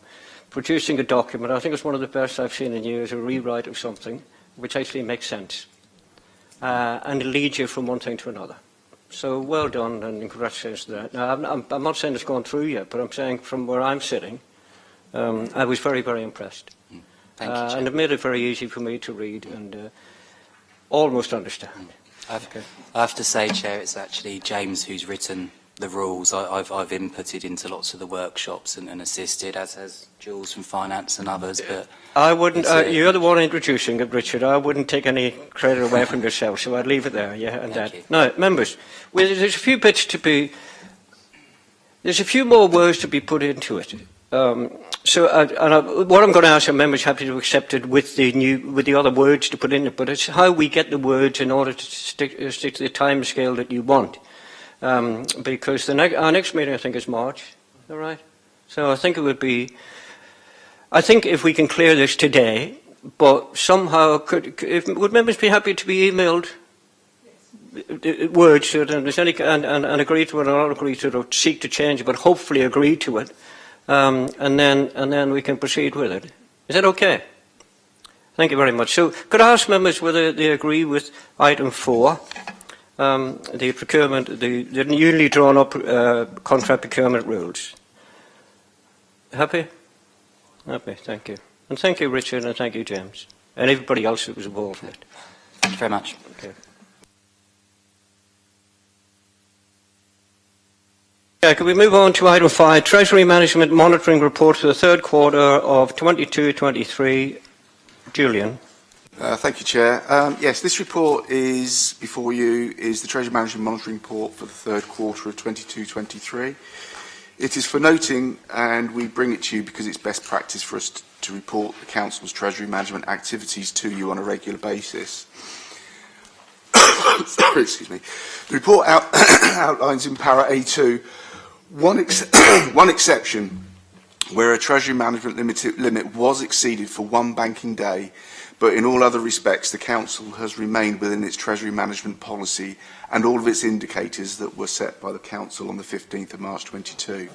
Speaker 1: producing a document. I think it's one of the best I've seen in years, a rewrite of something which actually makes sense and it leads you from one thing to another. So well done, and congratulations to that. Now, I'm not saying it's gone through yet, but I'm saying from where I'm sitting, I was very, very impressed.
Speaker 10: Thank you, Chair.
Speaker 1: And it made it very easy for me to read and almost understand.
Speaker 10: I have to say, Chair, it's actually James who's written the rules. I've inputted into lots of the workshops and assisted, as has Jules from Finance and others. But
Speaker 1: I wouldn't. You're the one introducing it, Richard. I wouldn't take any credit away from yourself, so I'd leave it there. Yeah, and
Speaker 10: Thank
Speaker 1: that.
Speaker 10: you.
Speaker 1: Now, members, there's a few bits to be. There's a few more words to be put into it. What I'm going to ask our members, happy to accept it with the other words to put in it, but it's how we get the words in order to stick to the time scale that you want. Because our next meeting, I think, is March. All right. So I think it would be. I think if we can clear this today, but somehow would members be happy to be emailed words so that there's any and agree to it or not agree to it or seek to change it, but hopefully agree to it. And then we can proceed with it. Is that okay? Thank you very much. So could I ask members whether they agree with item 4, the procurement, the newly drawn up contract procurement rules? Happy? Happy, thank you. And thank you, Richard, and thank you, James, and everybody else that was involved in it.
Speaker 10: Thank you very much.
Speaker 1: Okay. Yeah, could we move on to item 5, Treasury Management Monitoring Report for the third quarter of 22-23. Julian.
Speaker 9: Thank you, Chair. Yes, this report is before you is the Treasury Management Monitoring Report for the third quarter of 22-23. It is for noting, and we bring it to you because it's best practice for us to report the Council's Treasury Management activities to you on a regular basis. Sorry, excuse me. The report outlines in para A2 one exception where a Treasury Management limit was exceeded for one banking day, but in all other respects the Council has remained within its Treasury Management policy and all of its indicators that were set by the Council on the 15th of March 22.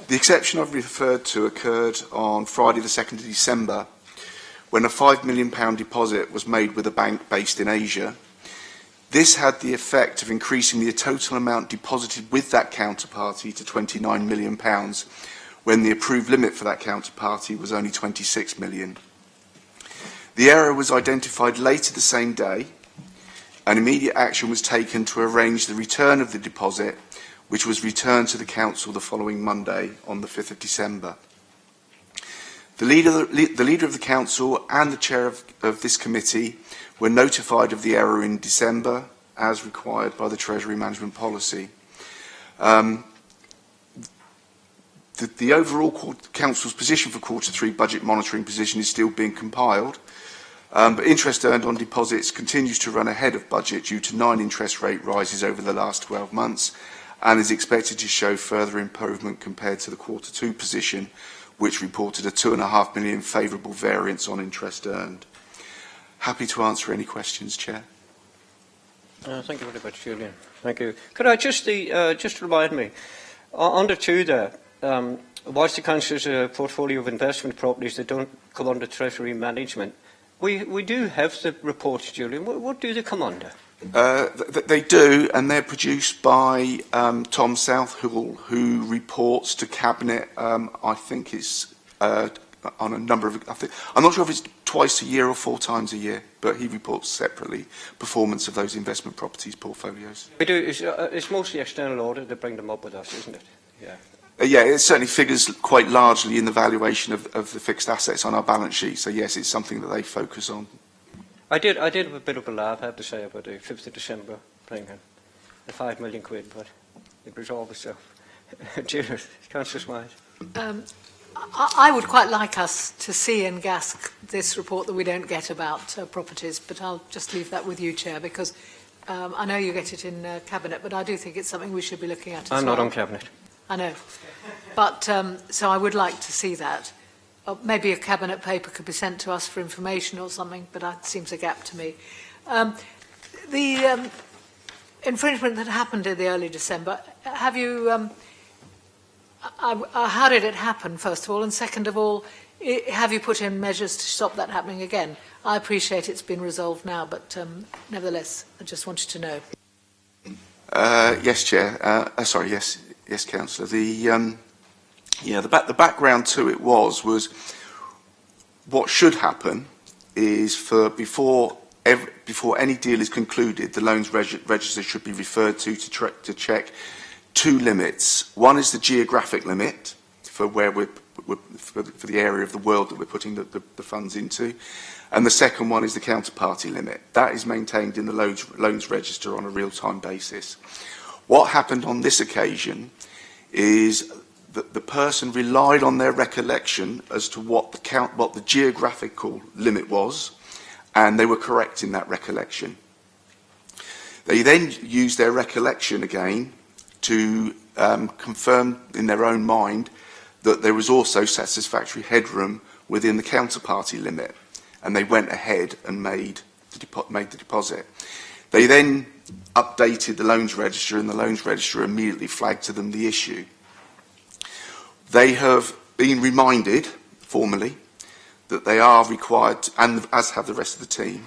Speaker 9: The exception I've referred to occurred on Friday the 2nd of December when a £5 million deposit was made with a bank based in Asia. This had the effect of increasing the total amount deposited with that counterparty to £29 million, when the approved limit for that counterparty was only £26 million. The error was identified later the same day, and immediate action was taken to arrange the return of the deposit, which was returned to the Council the following Monday on the 5th of December. The leader of the Council and the chair of this committee were notified of the error in December, as required by the Treasury Management Policy. The overall Council's position for Quarter 3 budget monitoring position is still being compiled, but interest earned on deposits continues to run ahead of budget due to 9 interest rate rises over the last 12 months and is expected to show further improvement compared to the Quarter 2 position, which reported a £2.5 million favourable variance on interest earned. Happy to answer any questions, Chair.
Speaker 1: Thank you very much, Julian. Thank you. Could I just remind me, under 2 there, whilst the Council's portfolio of investment properties that don't come under Treasury Management, we do have the reports, Julian. What do they come under?
Speaker 9: They do, and they're produced by Tom Southall, who reports to Cabinet, I think it's on a number of, I'm not sure if it's twice a year or 4 times a year, but he reports separately performance of those investment properties portfolios.
Speaker 1: We do. It's mostly external audit that bring them up with us, isn't it? Yeah.
Speaker 9: Yeah, it certainly figures quite largely in the valuation of the fixed assets on our balance sheet. So yes, it's something that they focus on.
Speaker 1: I did have a bit of a laugh, I have to say, about the 5th of December thing, the £5 million, but it resolved itself. Judith, Councillor Smythe.
Speaker 5: I would quite like us to see and GASC this report that we don't get about properties, but I'll just leave that with you, Chair, because I know you get it in Cabinet, but I do think it's something we should be looking at as well.
Speaker 1: I'm not on Cabinet.
Speaker 5: I know. But so I would like to see that. Maybe a Cabinet paper could be sent to us for information or something, but that seems a gap to me. The infringement that happened in the early December, have you... how did it happen, first of all? And second of all, have you put in measures to stop that happening again? I appreciate it's been resolved now, but nevertheless, I just wanted to know.
Speaker 9: Yes, Chair. Yes, Councillor. The background to it was what should happen is before any deal is concluded, the loans register should be referred to check 2 limits. One is the geographic limit for where for the area of the world that we're putting the funds into, and the second one is the counterparty limit. That is maintained in the loans register on a real-time basis. What happened on this occasion is the person relied on their recollection as to what the geographical limit was, and they were correct in that recollection. They then used their recollection again to confirm in their own mind that there was also satisfactory headroom within the counterparty limit, and they went ahead and made the deposit. They then updated the loans register, and the loans register immediately flagged to them the issue. They have been reminded formally that they are required, and as have the rest of the team,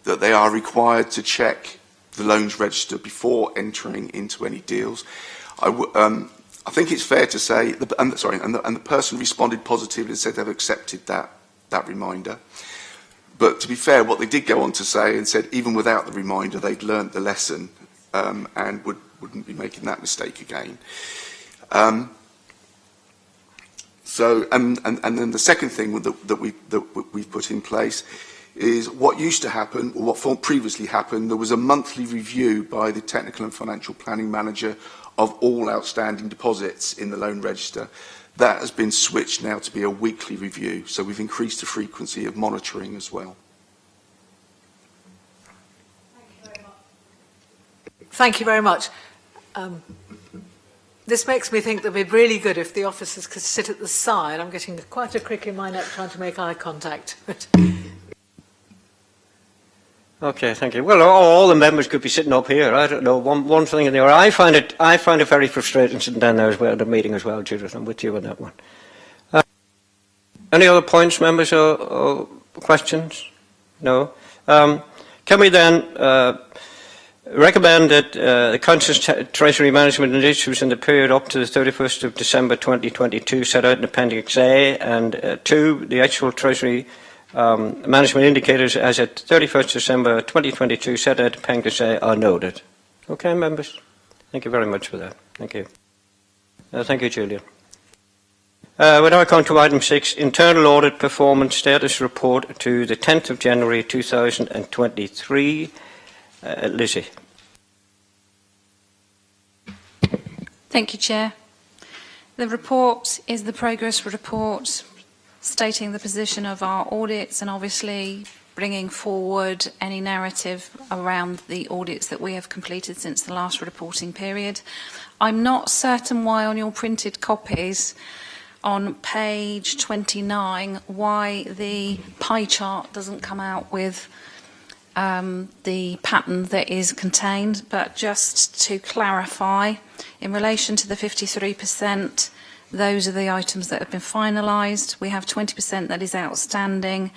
Speaker 9: that they are required to check the loans register before entering into any deals. I think it's fair to say, and the person responded positively and said they've accepted that reminder. But to be fair, what they did go on to say and said even without the reminder, they'd learnt the lesson and wouldn't be making that mistake again. So, and then the second thing that we've put in place is what used to happen, or what previously happened, there was a monthly review by the technical and financial planning manager of all outstanding deposits in the loan register. That has been switched now to be a weekly review, so we've increased the frequency of monitoring as well.
Speaker 5: Thank you very much. This makes me think that it would be really good if the officers could sit at the side. I'm getting quite a crick in my neck trying to make eye contact.
Speaker 1: Okay, thank you. Well, all the members could be sitting up here. I don't know, one thing in the other. I find it very frustrating sitting down there as well at the meeting as well, Judith. I'm with you on that one. Any other points, members, or questions? No. Can we then recommend that the Council's Treasury Management Initiatives in the period up to the 31st of December 2022 set out in Appendix A, and 2, the actual Treasury management indicators as at 31st December 2022 set out in Appendix A are noted. Okay, members? Thank you very much for that. Thank you. Thank you, Julian. We now come to item 6, Internal Audit Performance Status Report to the 10th of January 2023. Lizzie.
Speaker 12: Thank you, Chair. The report is the progress report stating the position of our audits and obviously bringing forward any narrative around the audits that we have completed since the last reporting period. I'm not certain why on your printed copies on page 29 why the pie chart doesn't come out with the pattern that is contained, but just to clarify, in relation to the 53%, those are the items that have been finalised. We have 20% that is outstanding,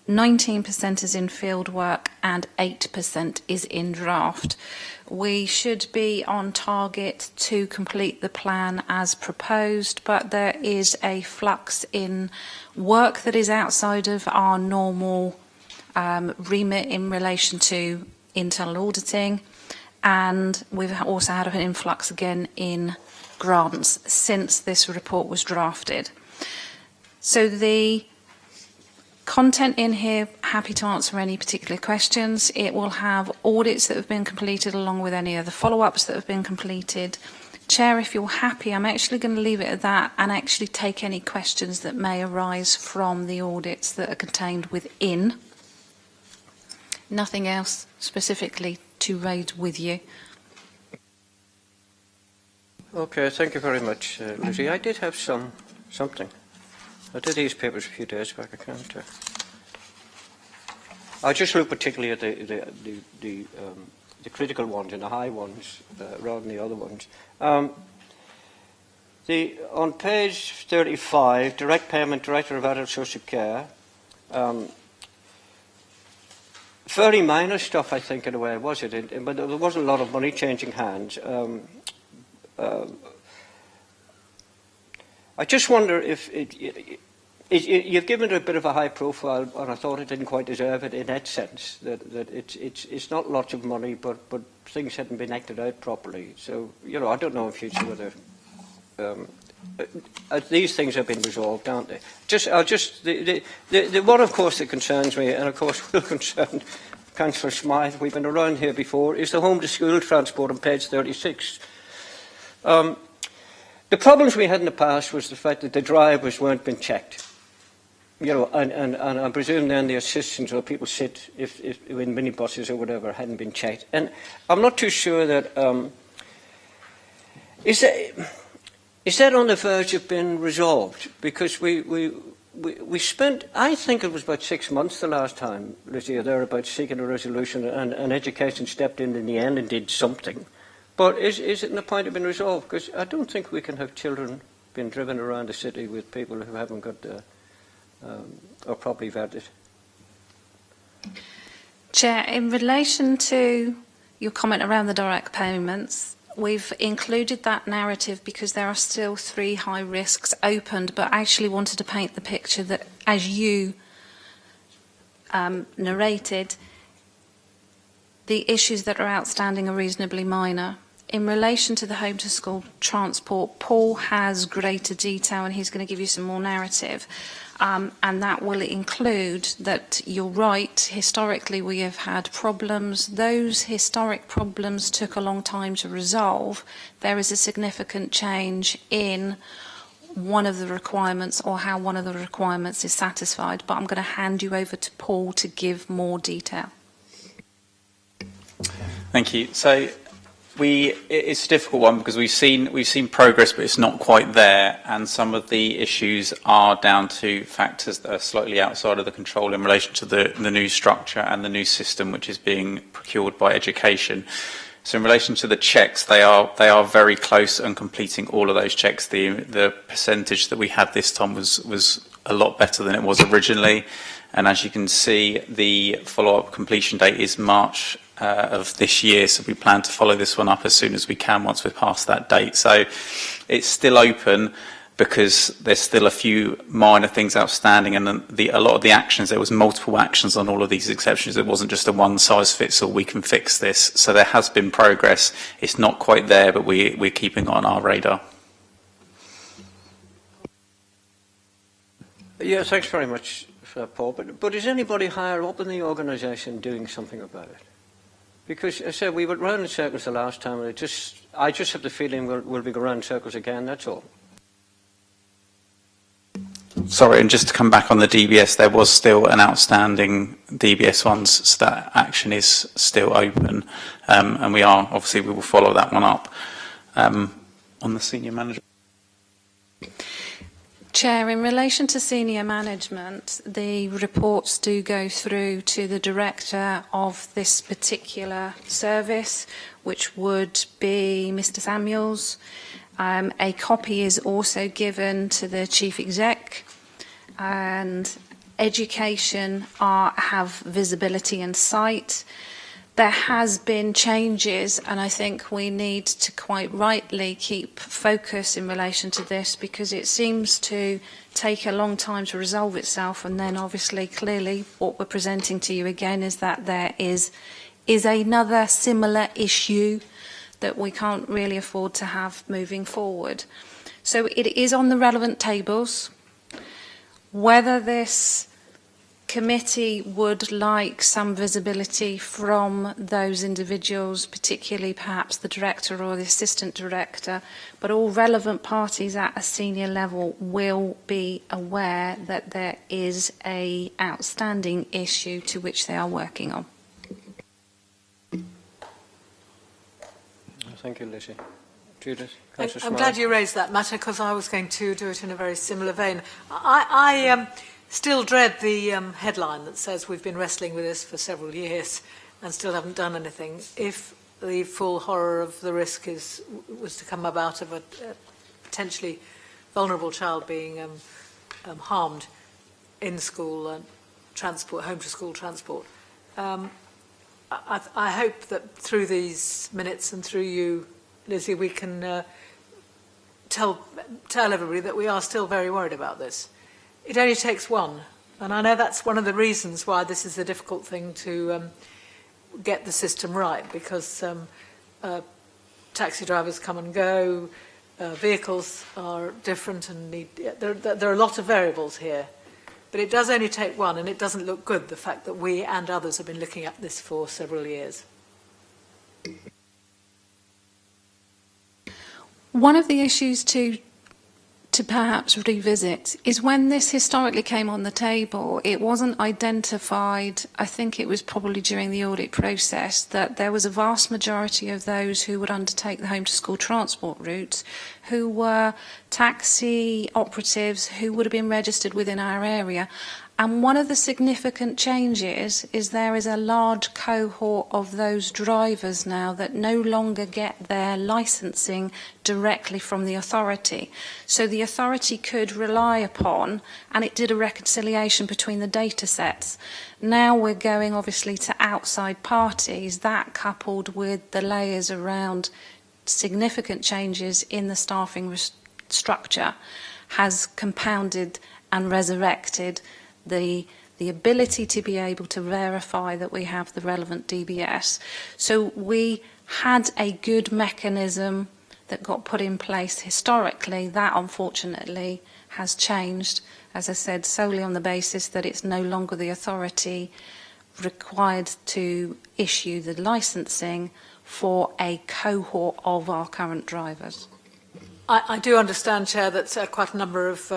Speaker 12: 19% is in field work, and 8% is in draft. We should be on target to complete the plan as proposed, but there is a flux in work that is outside of our normal remit in relation to internal auditing, and we've also had an influx again in grants since this report was drafted. So the content in here, happy to answer any particular questions. It will have audits that have been completed along with any other follow-ups that have been completed. Chair, if you're happy, I'm actually going to leave it at that and actually take any questions that may arise from the audits that are contained within. Nothing else specifically to raise with you.
Speaker 1: Okay, thank you very much, Lizzie. I did have something. I did these papers a few days back. I can't. I just look particularly at the critical ones and the high ones rather than the other ones. On page 35, direct payment, Director of Adult Social Care. Fairly minor stuff, I think, in a way, was it? But there wasn't a lot of money changing hands. I just wonder if you've given it a bit of a high profile, and I thought it didn't quite deserve it in that sense, that it's not lots of money, but things hadn't been acted out properly. So, I don't know in future whether these things have been resolved, aren't they? The one, of course, that concerns me, and of course will concern Councillor Smythe, we've been around here before, is the home to school transport on page 36. The problems we had in the past was the fact that the drivers weren't being checked. You know, and I presume then the assistants or people sit if in minibuses or whatever hadn't been checked. And I'm not too sure that is that on the verge of being resolved? Because we spent, I think it was about 6 months the last time, Lizzie, there about seeking a resolution, and education stepped in the end and did something. But is it in the point of being resolved? Because I don't think we can have children being driven around the city with people who haven't got or properly vetted.
Speaker 12: Chair, in relation to your comment around the direct payments, we've included that narrative because there are still 3 high risks opened, but actually wanted to paint the picture that, as you narrated, the issues that are outstanding are reasonably minor. In relation to the home to school transport, Paul has greater detail and he's going to give you some more narrative. And that will include that you're right, historically we have had problems. Those historic problems took a long time to resolve. There is a significant change in one of the requirements or how one of the requirements is satisfied, but I'm going to hand you over to Paul to give more detail.
Speaker 8: Thank you. So it's a difficult one because we've seen progress, but it's not quite there, and some of the issues are down to factors that are slightly outside of the control in relation to the new structure and the new system which is being procured by education. So in relation to the checks, they are very close and completing all of those checks. The percentage that we had this time was a lot better than it was originally, and as you can see, the follow-up completion date is March of this year, so we plan to follow this one up as soon as we can once we're past that date. So it's still open because there's still a few minor things outstanding, and a lot of the actions, there was multiple actions on all of these exceptions. It wasn't just a one-size-fits-all, we can fix this. So there has been progress. It's not quite there, but we're keeping it on our radar.
Speaker 1: Yeah, thanks very much, Paul. But is anybody higher up in the organisation doing something about it? Because, as I said, we went round in circles the last time, and I just have the feeling we'll be going round in circles again, that's all.
Speaker 8: Sorry, and just to come back on the DBS, there was still an outstanding DBS ones, so that action is still open, and we will follow that one up. On the senior manager.
Speaker 12: Chair, in relation to senior management, the reports do go through to the director of this particular service, which would be Mr. Samuels. A copy is also given to the chief exec, and education have visibility and sight. There has been changes, and I think we need to quite rightly keep focus in relation to this, because it seems to take a long time to resolve itself, and then obviously clearly what we're presenting to you again is that there is another similar issue that we can't really afford to have moving forward. So it is on the relevant tables. Whether this committee would like some visibility from those individuals, particularly perhaps the director or the assistant director, but all relevant parties at a senior level will be aware that there is an outstanding issue to which they are working on.
Speaker 1: Thank you, Lizzie. Judith?
Speaker 5: I'm glad you raised that matter, because I was going to do it in a very similar vein. I still dread the headline that says we've been wrestling with this for several years and still haven't done anything. If the full horror of the risk was to come about of a potentially vulnerable child being harmed in school transport, home to school transport, I hope that through these minutes and through you, Lizzie, we can tell everybody that we are still very worried about this. It only takes one, and I know that's one of the reasons why this is a difficult thing to get the system right, because taxi drivers come and go, vehicles are different, and there are a lot of variables here. But it does only take one, and it doesn't look good, the fact that we and others have been looking at this for several years.
Speaker 12: One of the issues to perhaps revisit is when this historically came on the table, it wasn't identified, I think it was probably during the audit process, that there was a vast majority of those who would undertake the home to school transport routes who were taxi operatives who would have been registered within our area. And one of the significant changes is there is a large cohort of those drivers now that no longer get their licensing directly from the authority. So the authority could rely upon, and it did a reconciliation between the data sets. Now we're going obviously to outside parties, that coupled with the layers around significant changes in the staffing structure has compounded and resurrected the ability to be able to verify that we have the relevant DBS. So we had a good mechanism that got put in place historically. That unfortunately has changed, as I said, solely on the basis that it's no longer the authority required to issue the licensing for a cohort of our current drivers.
Speaker 5: I do understand, Chair, that quite a number of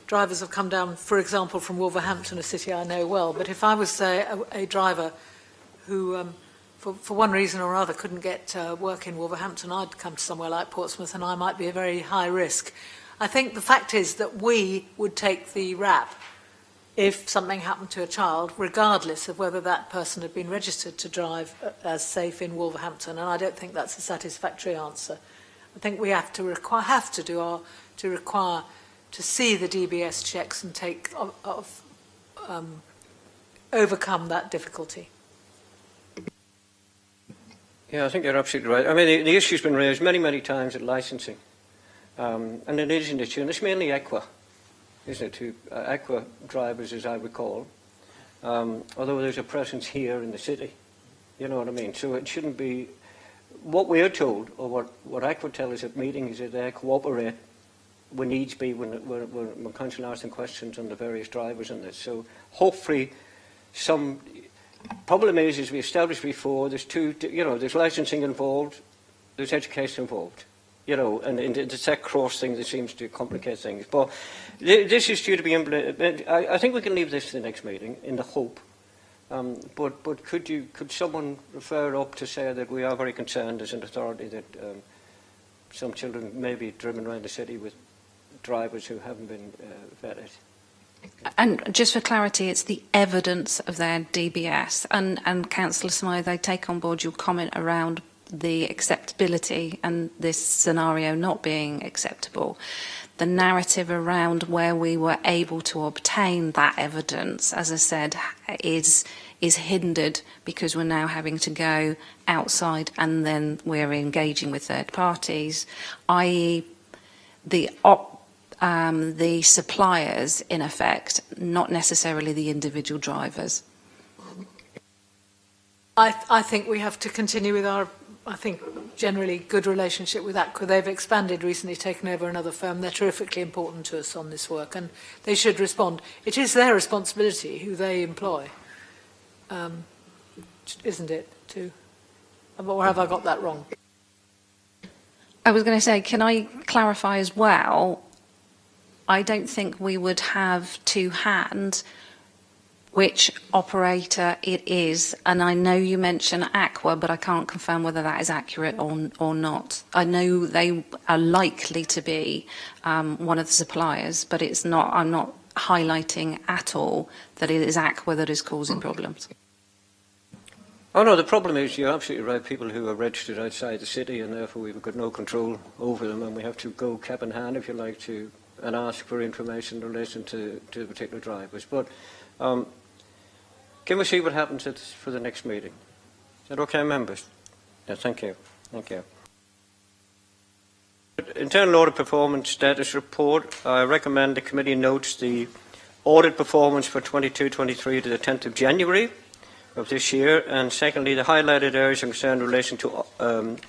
Speaker 5: drivers have come down, for example, from Wolverhampton, a city I know well. But if I was a driver who, for one reason or other, couldn't get work in Wolverhampton, I'd come to somewhere like Portsmouth and I might be a very high risk. I think the fact is that we would take the rap if something happened to a child, regardless of whether that person had been registered to drive as safe in Wolverhampton. And I don't think that's a satisfactory answer. I think we have to require to see the DBS checks and overcome that difficulty.
Speaker 1: Yeah, I think you're absolutely right. I mean, the issue's been raised many, many times at licensing. And it is an issue, and it's mainly Aqua, isn't it, to Aqua drivers, as I recall. Although there's a presence here in the city, you know what I mean? So it shouldn't be... What we are told, or what Aqua tell us at meetings, is that they cooperate when needs be, when council asks them questions on the various drivers in this. So hopefully some... Problem is, as we established before, there's licensing involved, there's education involved, and it's that cross thing that seems to complicate things. But this is due to be implemented. I think we can leave this to the next meeting in the hope. But could someone refer up to say that we are very concerned as an authority that some children may be driven around the city with drivers who haven't been vetted?
Speaker 12: And just for clarity, it's the evidence of their DBS. And Councillor Smythe, I take on board your comment around the acceptability and this scenario not being acceptable. The narrative around where we were able to obtain that evidence, as I said, is hindered because we're now having to go outside and then we're engaging with third parties, i.e. the suppliers, in effect, not necessarily the individual drivers.
Speaker 5: I think we have to continue with our, generally good relationship with Aqua. They've expanded recently, taken over another firm. They're terrifically important to us on this work, and they should respond. It is their responsibility who they employ, isn't it? Or have I got that wrong?
Speaker 12: I was going to say, can I clarify as well? I don't think we would have to hand which operator it is, and I know you mentioned Aqua, but I can't confirm whether that is accurate or not. I know they are likely to be one of the suppliers, but it's not. I'm not highlighting at all that it is Aqua that is causing problems.
Speaker 1: Oh no, the problem is, you're absolutely right, people who are registered outside the city, and therefore we've got no control over them, and we have to go cap in hand, if you like, and ask for information in relation to particular drivers. But can we see what happens for the next meeting? Is that okay, members? Yeah, thank you. Thank you. Internal Audit Performance Status Report. I recommend the committee notes the audit performance for 22-23 to the 10th of January of this year, and secondly, the highlighted areas concerned in relation to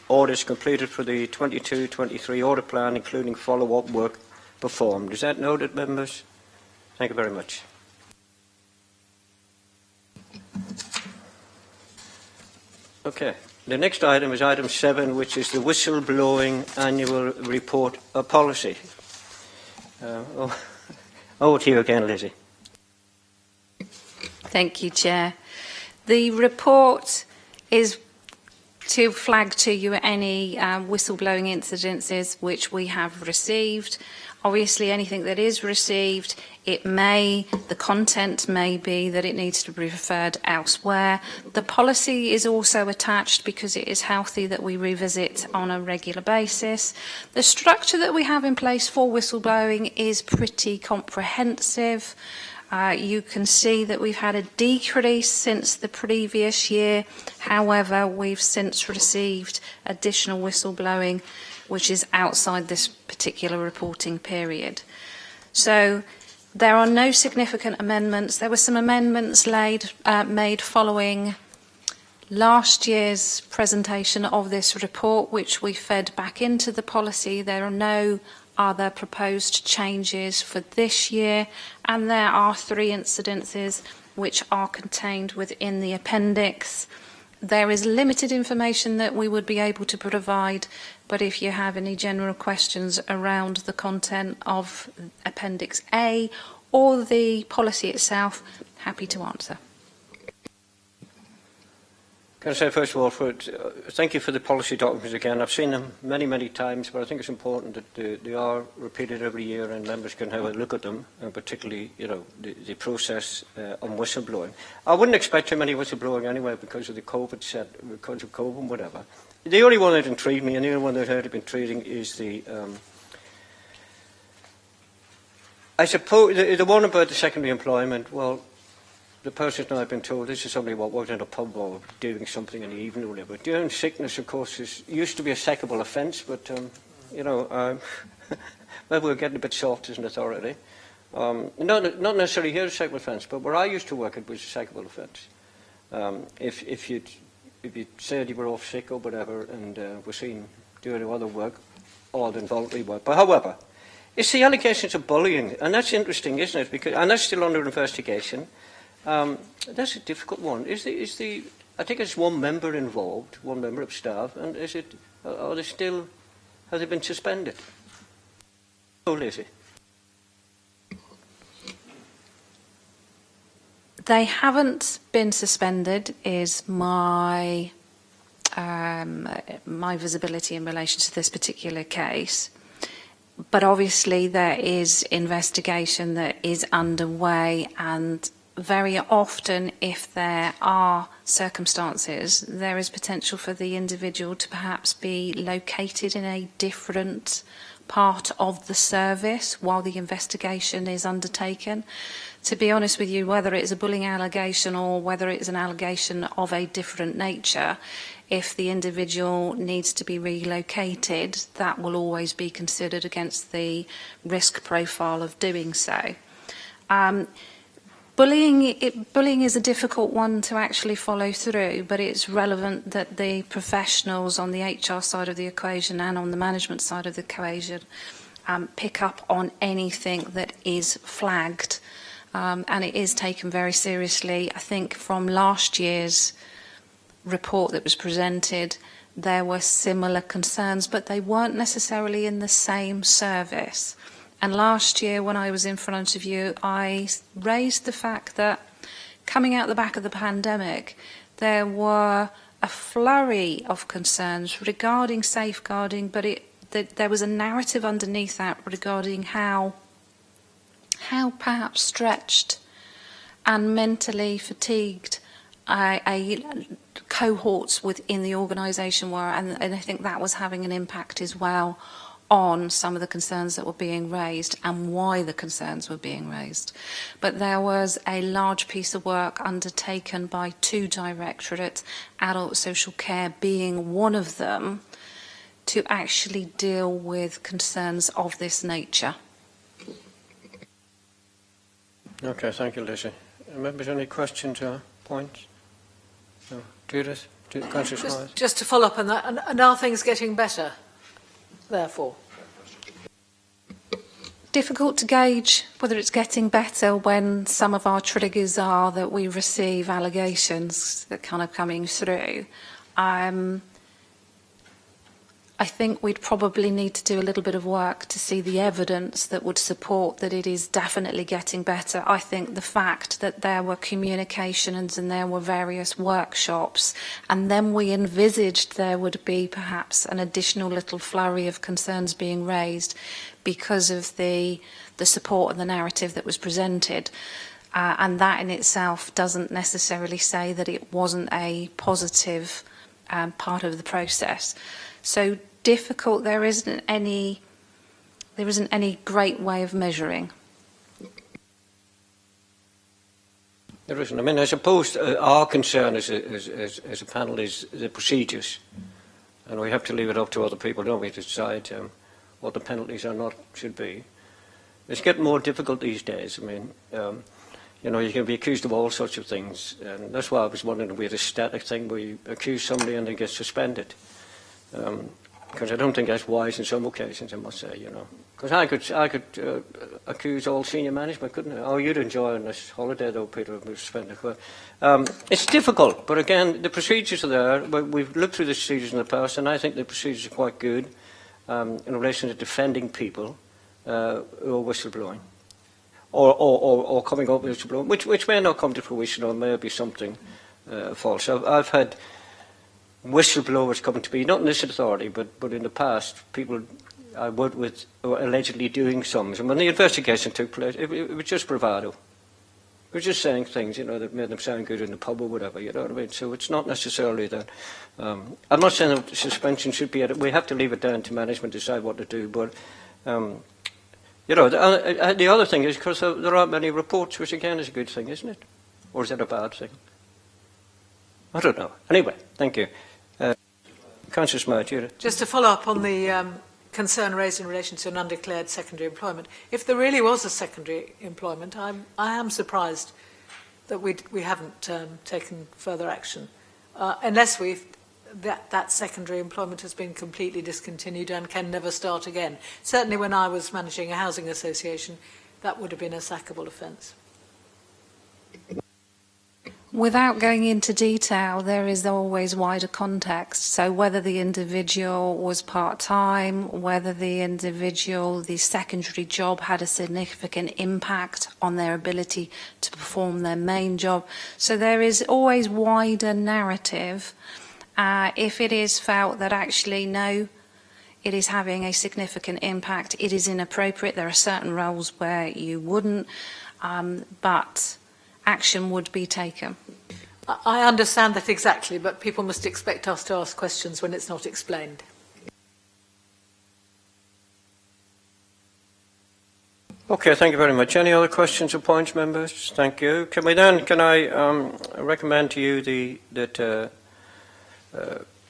Speaker 1: audits completed for the 22-23 audit plan, including follow-up work performed. Is that noted, members? Thank you very much. Okay. The next item is item 7, which is the whistleblowing annual report policy. Over to you again, Lizzie.
Speaker 12: Thank you, Chair. The report is to flag to you any whistleblowing incidences which we have received. Obviously, anything that is received, the content may be that it needs to be referred elsewhere. The policy is also attached because it is healthy that we revisit on a regular basis. The structure that we have in place for whistleblowing is pretty comprehensive. You can see that we've had a decrease since the previous year. However, we've since received additional whistleblowing, which is outside this particular reporting period. So there are no significant amendments. There were some amendments made following last year's presentation of this report, which we fed back into the policy. There are no other proposed changes for this year, and there are 3 incidences which are contained within the appendix. There is limited information that we would be able to provide, but if you have any general questions around the content of Appendix A or the policy itself, happy to answer.
Speaker 1: Can I say, first of all, thank you for the policy documents again. I've seen them many, many times, but I think it's important that they are repeated every year and members can have a look at them, and particularly, the process on whistleblowing. I wouldn't expect too many whistleblowing anyway because of because of COVID and whatever. The only one that intrigued me, and the only one that I've heard been treating, is I suppose, the one about the secondary employment. Well, the person now I've been told this is somebody who worked in a pub or doing something in the evening or whatever. During sickness, of course, used to be a sackable offence, but, well, we're getting a bit soft as an authority. Not necessarily here a sackable offence, but where I used to work, it was a sackable offence. If you said you were off sick or whatever and were seen doing other work, or involuntary work. But however, it's the allegations of bullying, and that's interesting, isn't it? And that's still under investigation. That's a difficult one. I think it's one member involved, one member of staff, and have they been suspended? Oh, Lizzie.
Speaker 12: They haven't been suspended, is my visibility in relation to this particular case. But obviously there is investigation that is underway, and very often, if there are circumstances, there is potential for the individual to perhaps be located in a different part of the service while the investigation is undertaken. To be honest with you, whether it is a bullying allegation or whether it is an allegation of a different nature, if the individual needs to be relocated, that will always be considered against the risk profile of doing so. Bullying is a difficult one to actually follow through, but it's relevant that the professionals on the HR side of the equation and on the management side of the equation pick up on anything that is flagged, and it is taken very seriously. I think from last year's report that was presented, there were similar concerns, but they weren't necessarily in the same service. And last year, when I was in front of you, I raised the fact that coming out the back of the pandemic, there were a flurry of concerns regarding safeguarding, but there was a narrative underneath that regarding how perhaps stretched and mentally fatigued cohorts within the organisation were, and I think that was having an impact as well on some of the concerns that were being raised and why the concerns were being raised. But there was a large piece of work undertaken by 2 directorates, adult social care being one of them, to actually deal with concerns of this nature.
Speaker 1: Okay, thank you, Lizzie. Members, any questions or points? No. Judith? Councillor Smythe?
Speaker 5: Just to follow up on that, and are things getting better, therefore?
Speaker 12: Difficult to gauge whether it's getting better when some of our triggers are that we receive allegations that kind of coming through. I think we'd probably need to do a little bit of work to see the evidence that would support that it is definitely getting better. I think the fact that there were communications and there were various workshops, and then we envisaged there would be perhaps an additional little flurry of concerns being raised because of the support and the narrative that was presented. And that in itself doesn't necessarily say that it wasn't a positive part of the process. So difficult, there isn't any great way of measuring.
Speaker 1: There isn't. I mean, I suppose our concern as a panel is the procedures. And we have to leave it up to other people, don't we, to decide what the penalties are not should be. It's getting more difficult these days. I mean, you know, you can be accused of all sorts of things. And that's why I was wondering if we had a static thing where you accuse somebody and they get suspended. Because I don't think that's wise in some occasions, I must say, you know. Because I could accuse all senior management, couldn't I? Oh, you'd enjoy on this holiday, though, Peter, if we suspended. It's difficult, but again, the procedures are there. We've looked through the procedures in the past, and I think the procedures are quite good in relation to defending people who are whistleblowing. Or coming up with whistleblowing, which may not come to fruition, or may be something false. I've had whistleblowers coming to me, not in this authority, but in the past, people I worked with were allegedly doing some. And when the investigation took place, it was just bravado. It was just saying things, you know, that made them sound good in the pub or whatever, you know what I mean? So it's not necessarily that. I'm not saying that suspension should be, we have to leave it down to management to decide what to do, but, you know, the other thing is because there aren't many reports, which again is a good thing, isn't it? Or is that a bad thing? I don't know. Anyway, thank you. Councillor Smart,
Speaker 5: just to follow up on the concern raised in relation to an undeclared secondary employment, if there really was a secondary employment, I am surprised that we haven't taken further action, unless that secondary employment has been completely discontinued and can never start again. Certainly when I was managing a housing association, that would have been a sackable offence.
Speaker 12: Without going into detail, there is always wider context. So whether the individual was part-time, whether the secondary job had a significant impact on their ability to perform their main job. So there is always wider narrative. If it is felt that actually, no, it is having a significant impact, it is inappropriate, there are certain roles where you wouldn't, but action would be taken.
Speaker 5: I understand that exactly, but people must expect us to ask questions when it's not explained.
Speaker 1: Okay, thank you very much. Any other questions or points, members? Thank you. Can I recommend to you that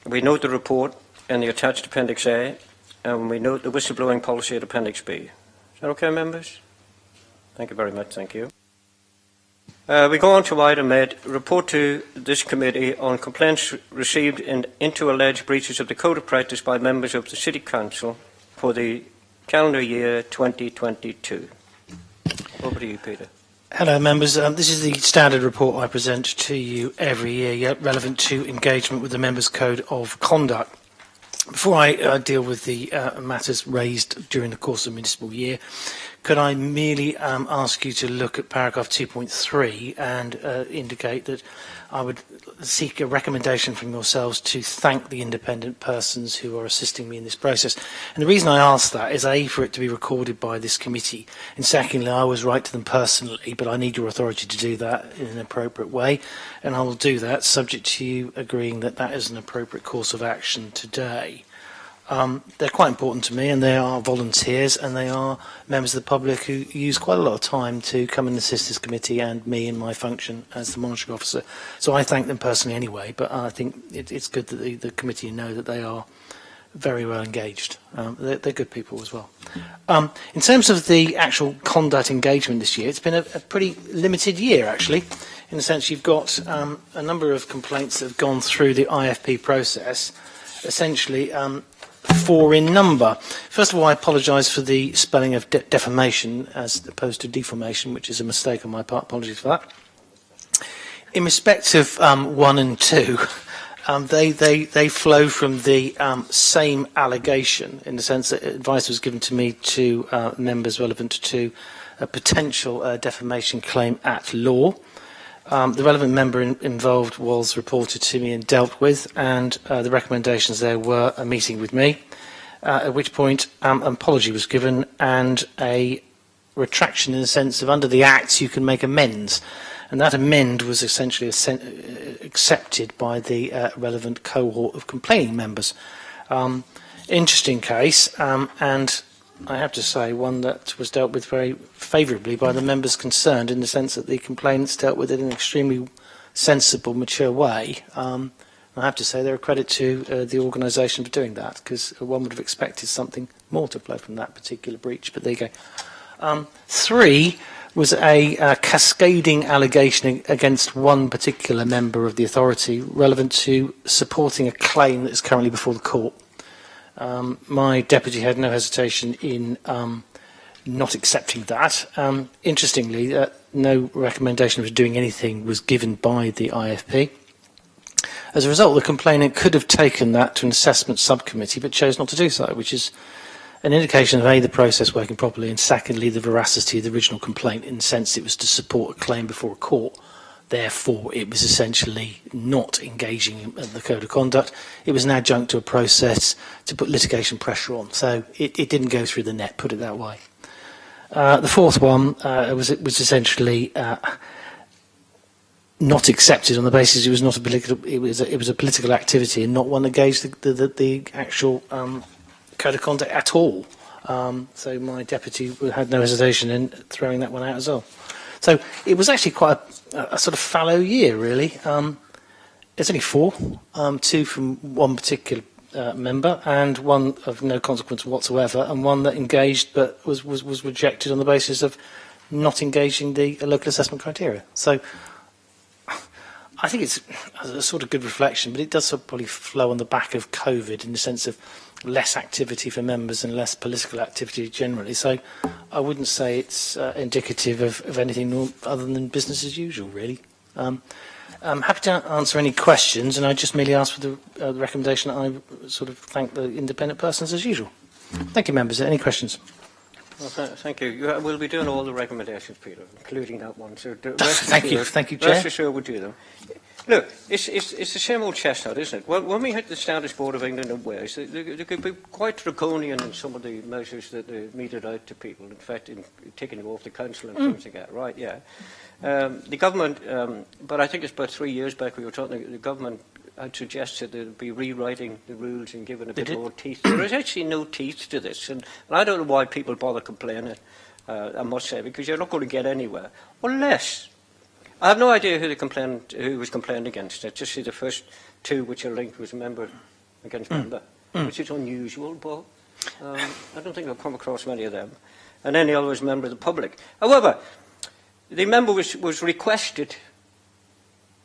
Speaker 1: we note the report in the attached Appendix A, and we note the whistleblowing policy at Appendix B. Is that okay, members? Thank you very much. Thank you. We go on to item 8, report to this committee on complaints received into alleged breaches of the Code of Practice by members of the City Council for the calendar year 2022. Over to you, Peter.
Speaker 6: Hello, members. This is the standard report I present to you every year, relevant to engagement with the Members' Code of Conduct. Before I deal with the matters raised during the course of the municipal year, could I merely ask you to look at paragraph 2.3 and indicate that I would seek a recommendation from yourselves to thank the independent persons who are assisting me in this process. And the reason I ask that is A, for it to be recorded by this committee, and secondly, I always write to them personally, but I need your authority to do that in an appropriate way, and I will do that subject to you agreeing that that is an appropriate course of action today. They're quite important to me, and they are volunteers, and they are members of the public who use quite a lot of time to come and assist this committee and me in my function as the monitoring officer. So I thank them personally anyway, but I think it's good that the committee know that they are very well engaged. They're good people as well. In terms of the actual conduct engagement this year, it's been a pretty limited year, actually, in the sense you've got a number of complaints that have gone through the IFP process, essentially 4 in number. First of all, I apologise for the spelling of defamation as opposed to deformation, which is a mistake on my part. Apologies for that. In respect of 1 and 2, They flow from the same allegation, in the sense that advice was given to me to members relevant to a potential defamation claim at law. The relevant member involved was reported to me and dealt with, and the recommendations there were a meeting with me, at which point an apology was given and a retraction, in the sense of under the Act you can make amends. And that amend was essentially accepted by the relevant cohort of complaining members. Interesting case, and I have to say one that was dealt with very favourably by the members concerned, in the sense that the complainants dealt with it in an extremely sensible, mature way. I have to say they're a credit to the organisation for doing that, because one would have expected something more to flow from that particular breach, but there you go. 3 was a cascading allegation against one particular member of the authority relevant to supporting a claim that is currently before the court. My deputy had no hesitation in not accepting that. Interestingly, no recommendation of doing anything was given by the IFP. As a result, the complainant could have taken that to an assessment subcommittee, but chose not to do so, which is an indication of A, the process working properly, and secondly, the veracity of the original complaint, in the sense it was to support a claim before a court. Therefore, it was essentially not engaging in the code of conduct. It was an adjunct to a process to put litigation pressure on. So it didn't go through the net, put it that way. The 4th one was essentially not accepted on the basis it was not a political. It was a political activity and not one that engaged the actual code of conduct at all. So my deputy had no hesitation in throwing that one out as well. So it was actually quite a sort of fallow year, really. There's only 4, 2 from one particular member, and one of no consequence whatsoever, and one that engaged but was rejected on the basis of not engaging the local assessment criteria. So I think it's a sort of good reflection, but it does sort of probably flow on the back of COVID, in the sense of less activity for members and less political activity generally. So I wouldn't say it's indicative of anything other than business as usual, really. I'm happy to answer any questions, and I just merely ask for the recommendation that I sort of thank the independent persons as usual. Thank you, members. Any questions?
Speaker 1: Well, thank you. We'll be doing all the recommendations, Peter, including that one. So
Speaker 6: thank you, Chair.
Speaker 1: Rest assured we'll do them. Look, it's the same old chestnut, isn't it? Well, when we had the Standards Board of England and Wales, they could be quite draconian in some of the measures that they meted out to people. In fact, in taking them off the council and things like that. Right? Yeah. The government, but I think it's about 3 years back we were talking. The government had suggested they'd be rewriting the rules and giving a bit more teeth. There is actually no teeth to this, and I don't know why people bother complaining. I must say, because you're not going to get anywhere unless. I have no idea who was complained against. I just see the first 2 which are linked with member against member, which is unusual, but I don't think I've come across many of them. And then the other was member of the public. However, the member was requested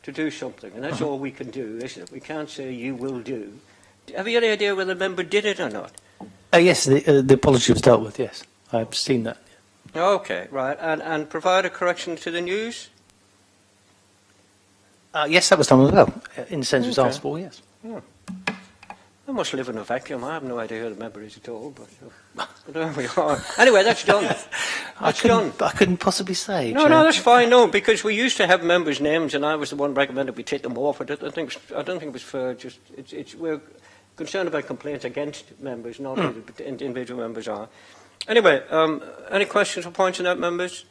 Speaker 1: to do something, and that's all we can do, isn't it? We can't say you will do. Have you any idea whether the member did it or not?
Speaker 6: Yes, the apology was dealt with, yes. I've seen that.
Speaker 1: Okay, right. And provide a correction to the news?
Speaker 6: Yes, that was done as well. In the sense it was asked for, yes.
Speaker 1: Yeah. I must live in a vacuum. I have no idea who the member is at all, but there we are. Anyway, that's done.
Speaker 6: I couldn't possibly say.
Speaker 1: No, that's fine. No, because we used to have members' names, and I was the one recommended we take them off. I don't think it was fair. Just we're concerned about complaints against members, not who the individual members are. Anyway, any questions or points on that, members?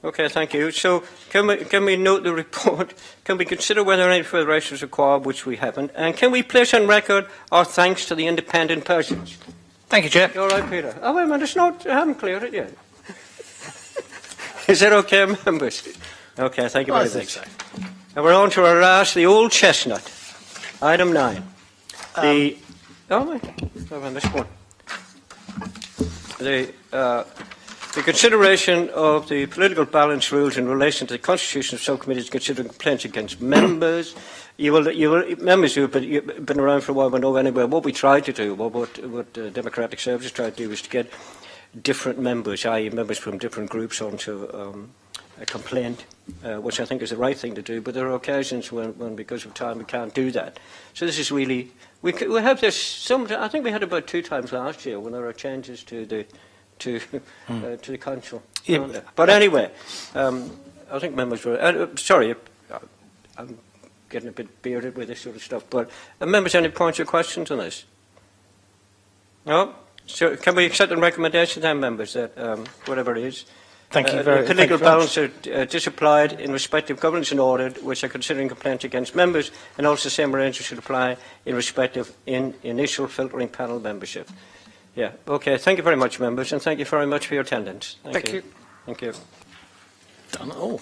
Speaker 1: Okay, thank you. So can we note the report? Can we consider whether any further action is required, which we haven't? And can we place on record our thanks to the independent persons?
Speaker 6: Thank you, Chair.
Speaker 1: You all right, Peter? Oh, wait a minute, I haven't cleared it yet. Is that okay, members? Okay, thank you very much. So. And we're on to our last, the old chestnut. Item 9. This one. The consideration of the political balance rules in relation to the constitution of subcommittees considering complaints against members. Members who have been around for a while will know anyway what we tried to do, what Democratic Services tried to do is to get different members, i.e. members from different groups onto a complaint which I think is the right thing to do, but there are occasions when because of time, we can't do that. So this is really, we have this, I think we had about 2 times last year when there are changes to the council.
Speaker 6: Yeah.
Speaker 1: But anyway, I think members were, sorry, I'm getting a bit bearded with this sort of stuff, but members, any points or questions on this? No? So can we accept the recommendation then, members, that whatever it is,
Speaker 6: Thank you very
Speaker 1: the legal
Speaker 6: much.
Speaker 1: bounds are disapplied in respect of governance and audit, which are considering complaints against members, and also the same arrangements should apply in respect of initial filtering panel membership. Yeah, okay, thank you very much, members, and thank you very much for your attendance.
Speaker 6: Thank you.
Speaker 1: Thank you.
Speaker 6: Done it all.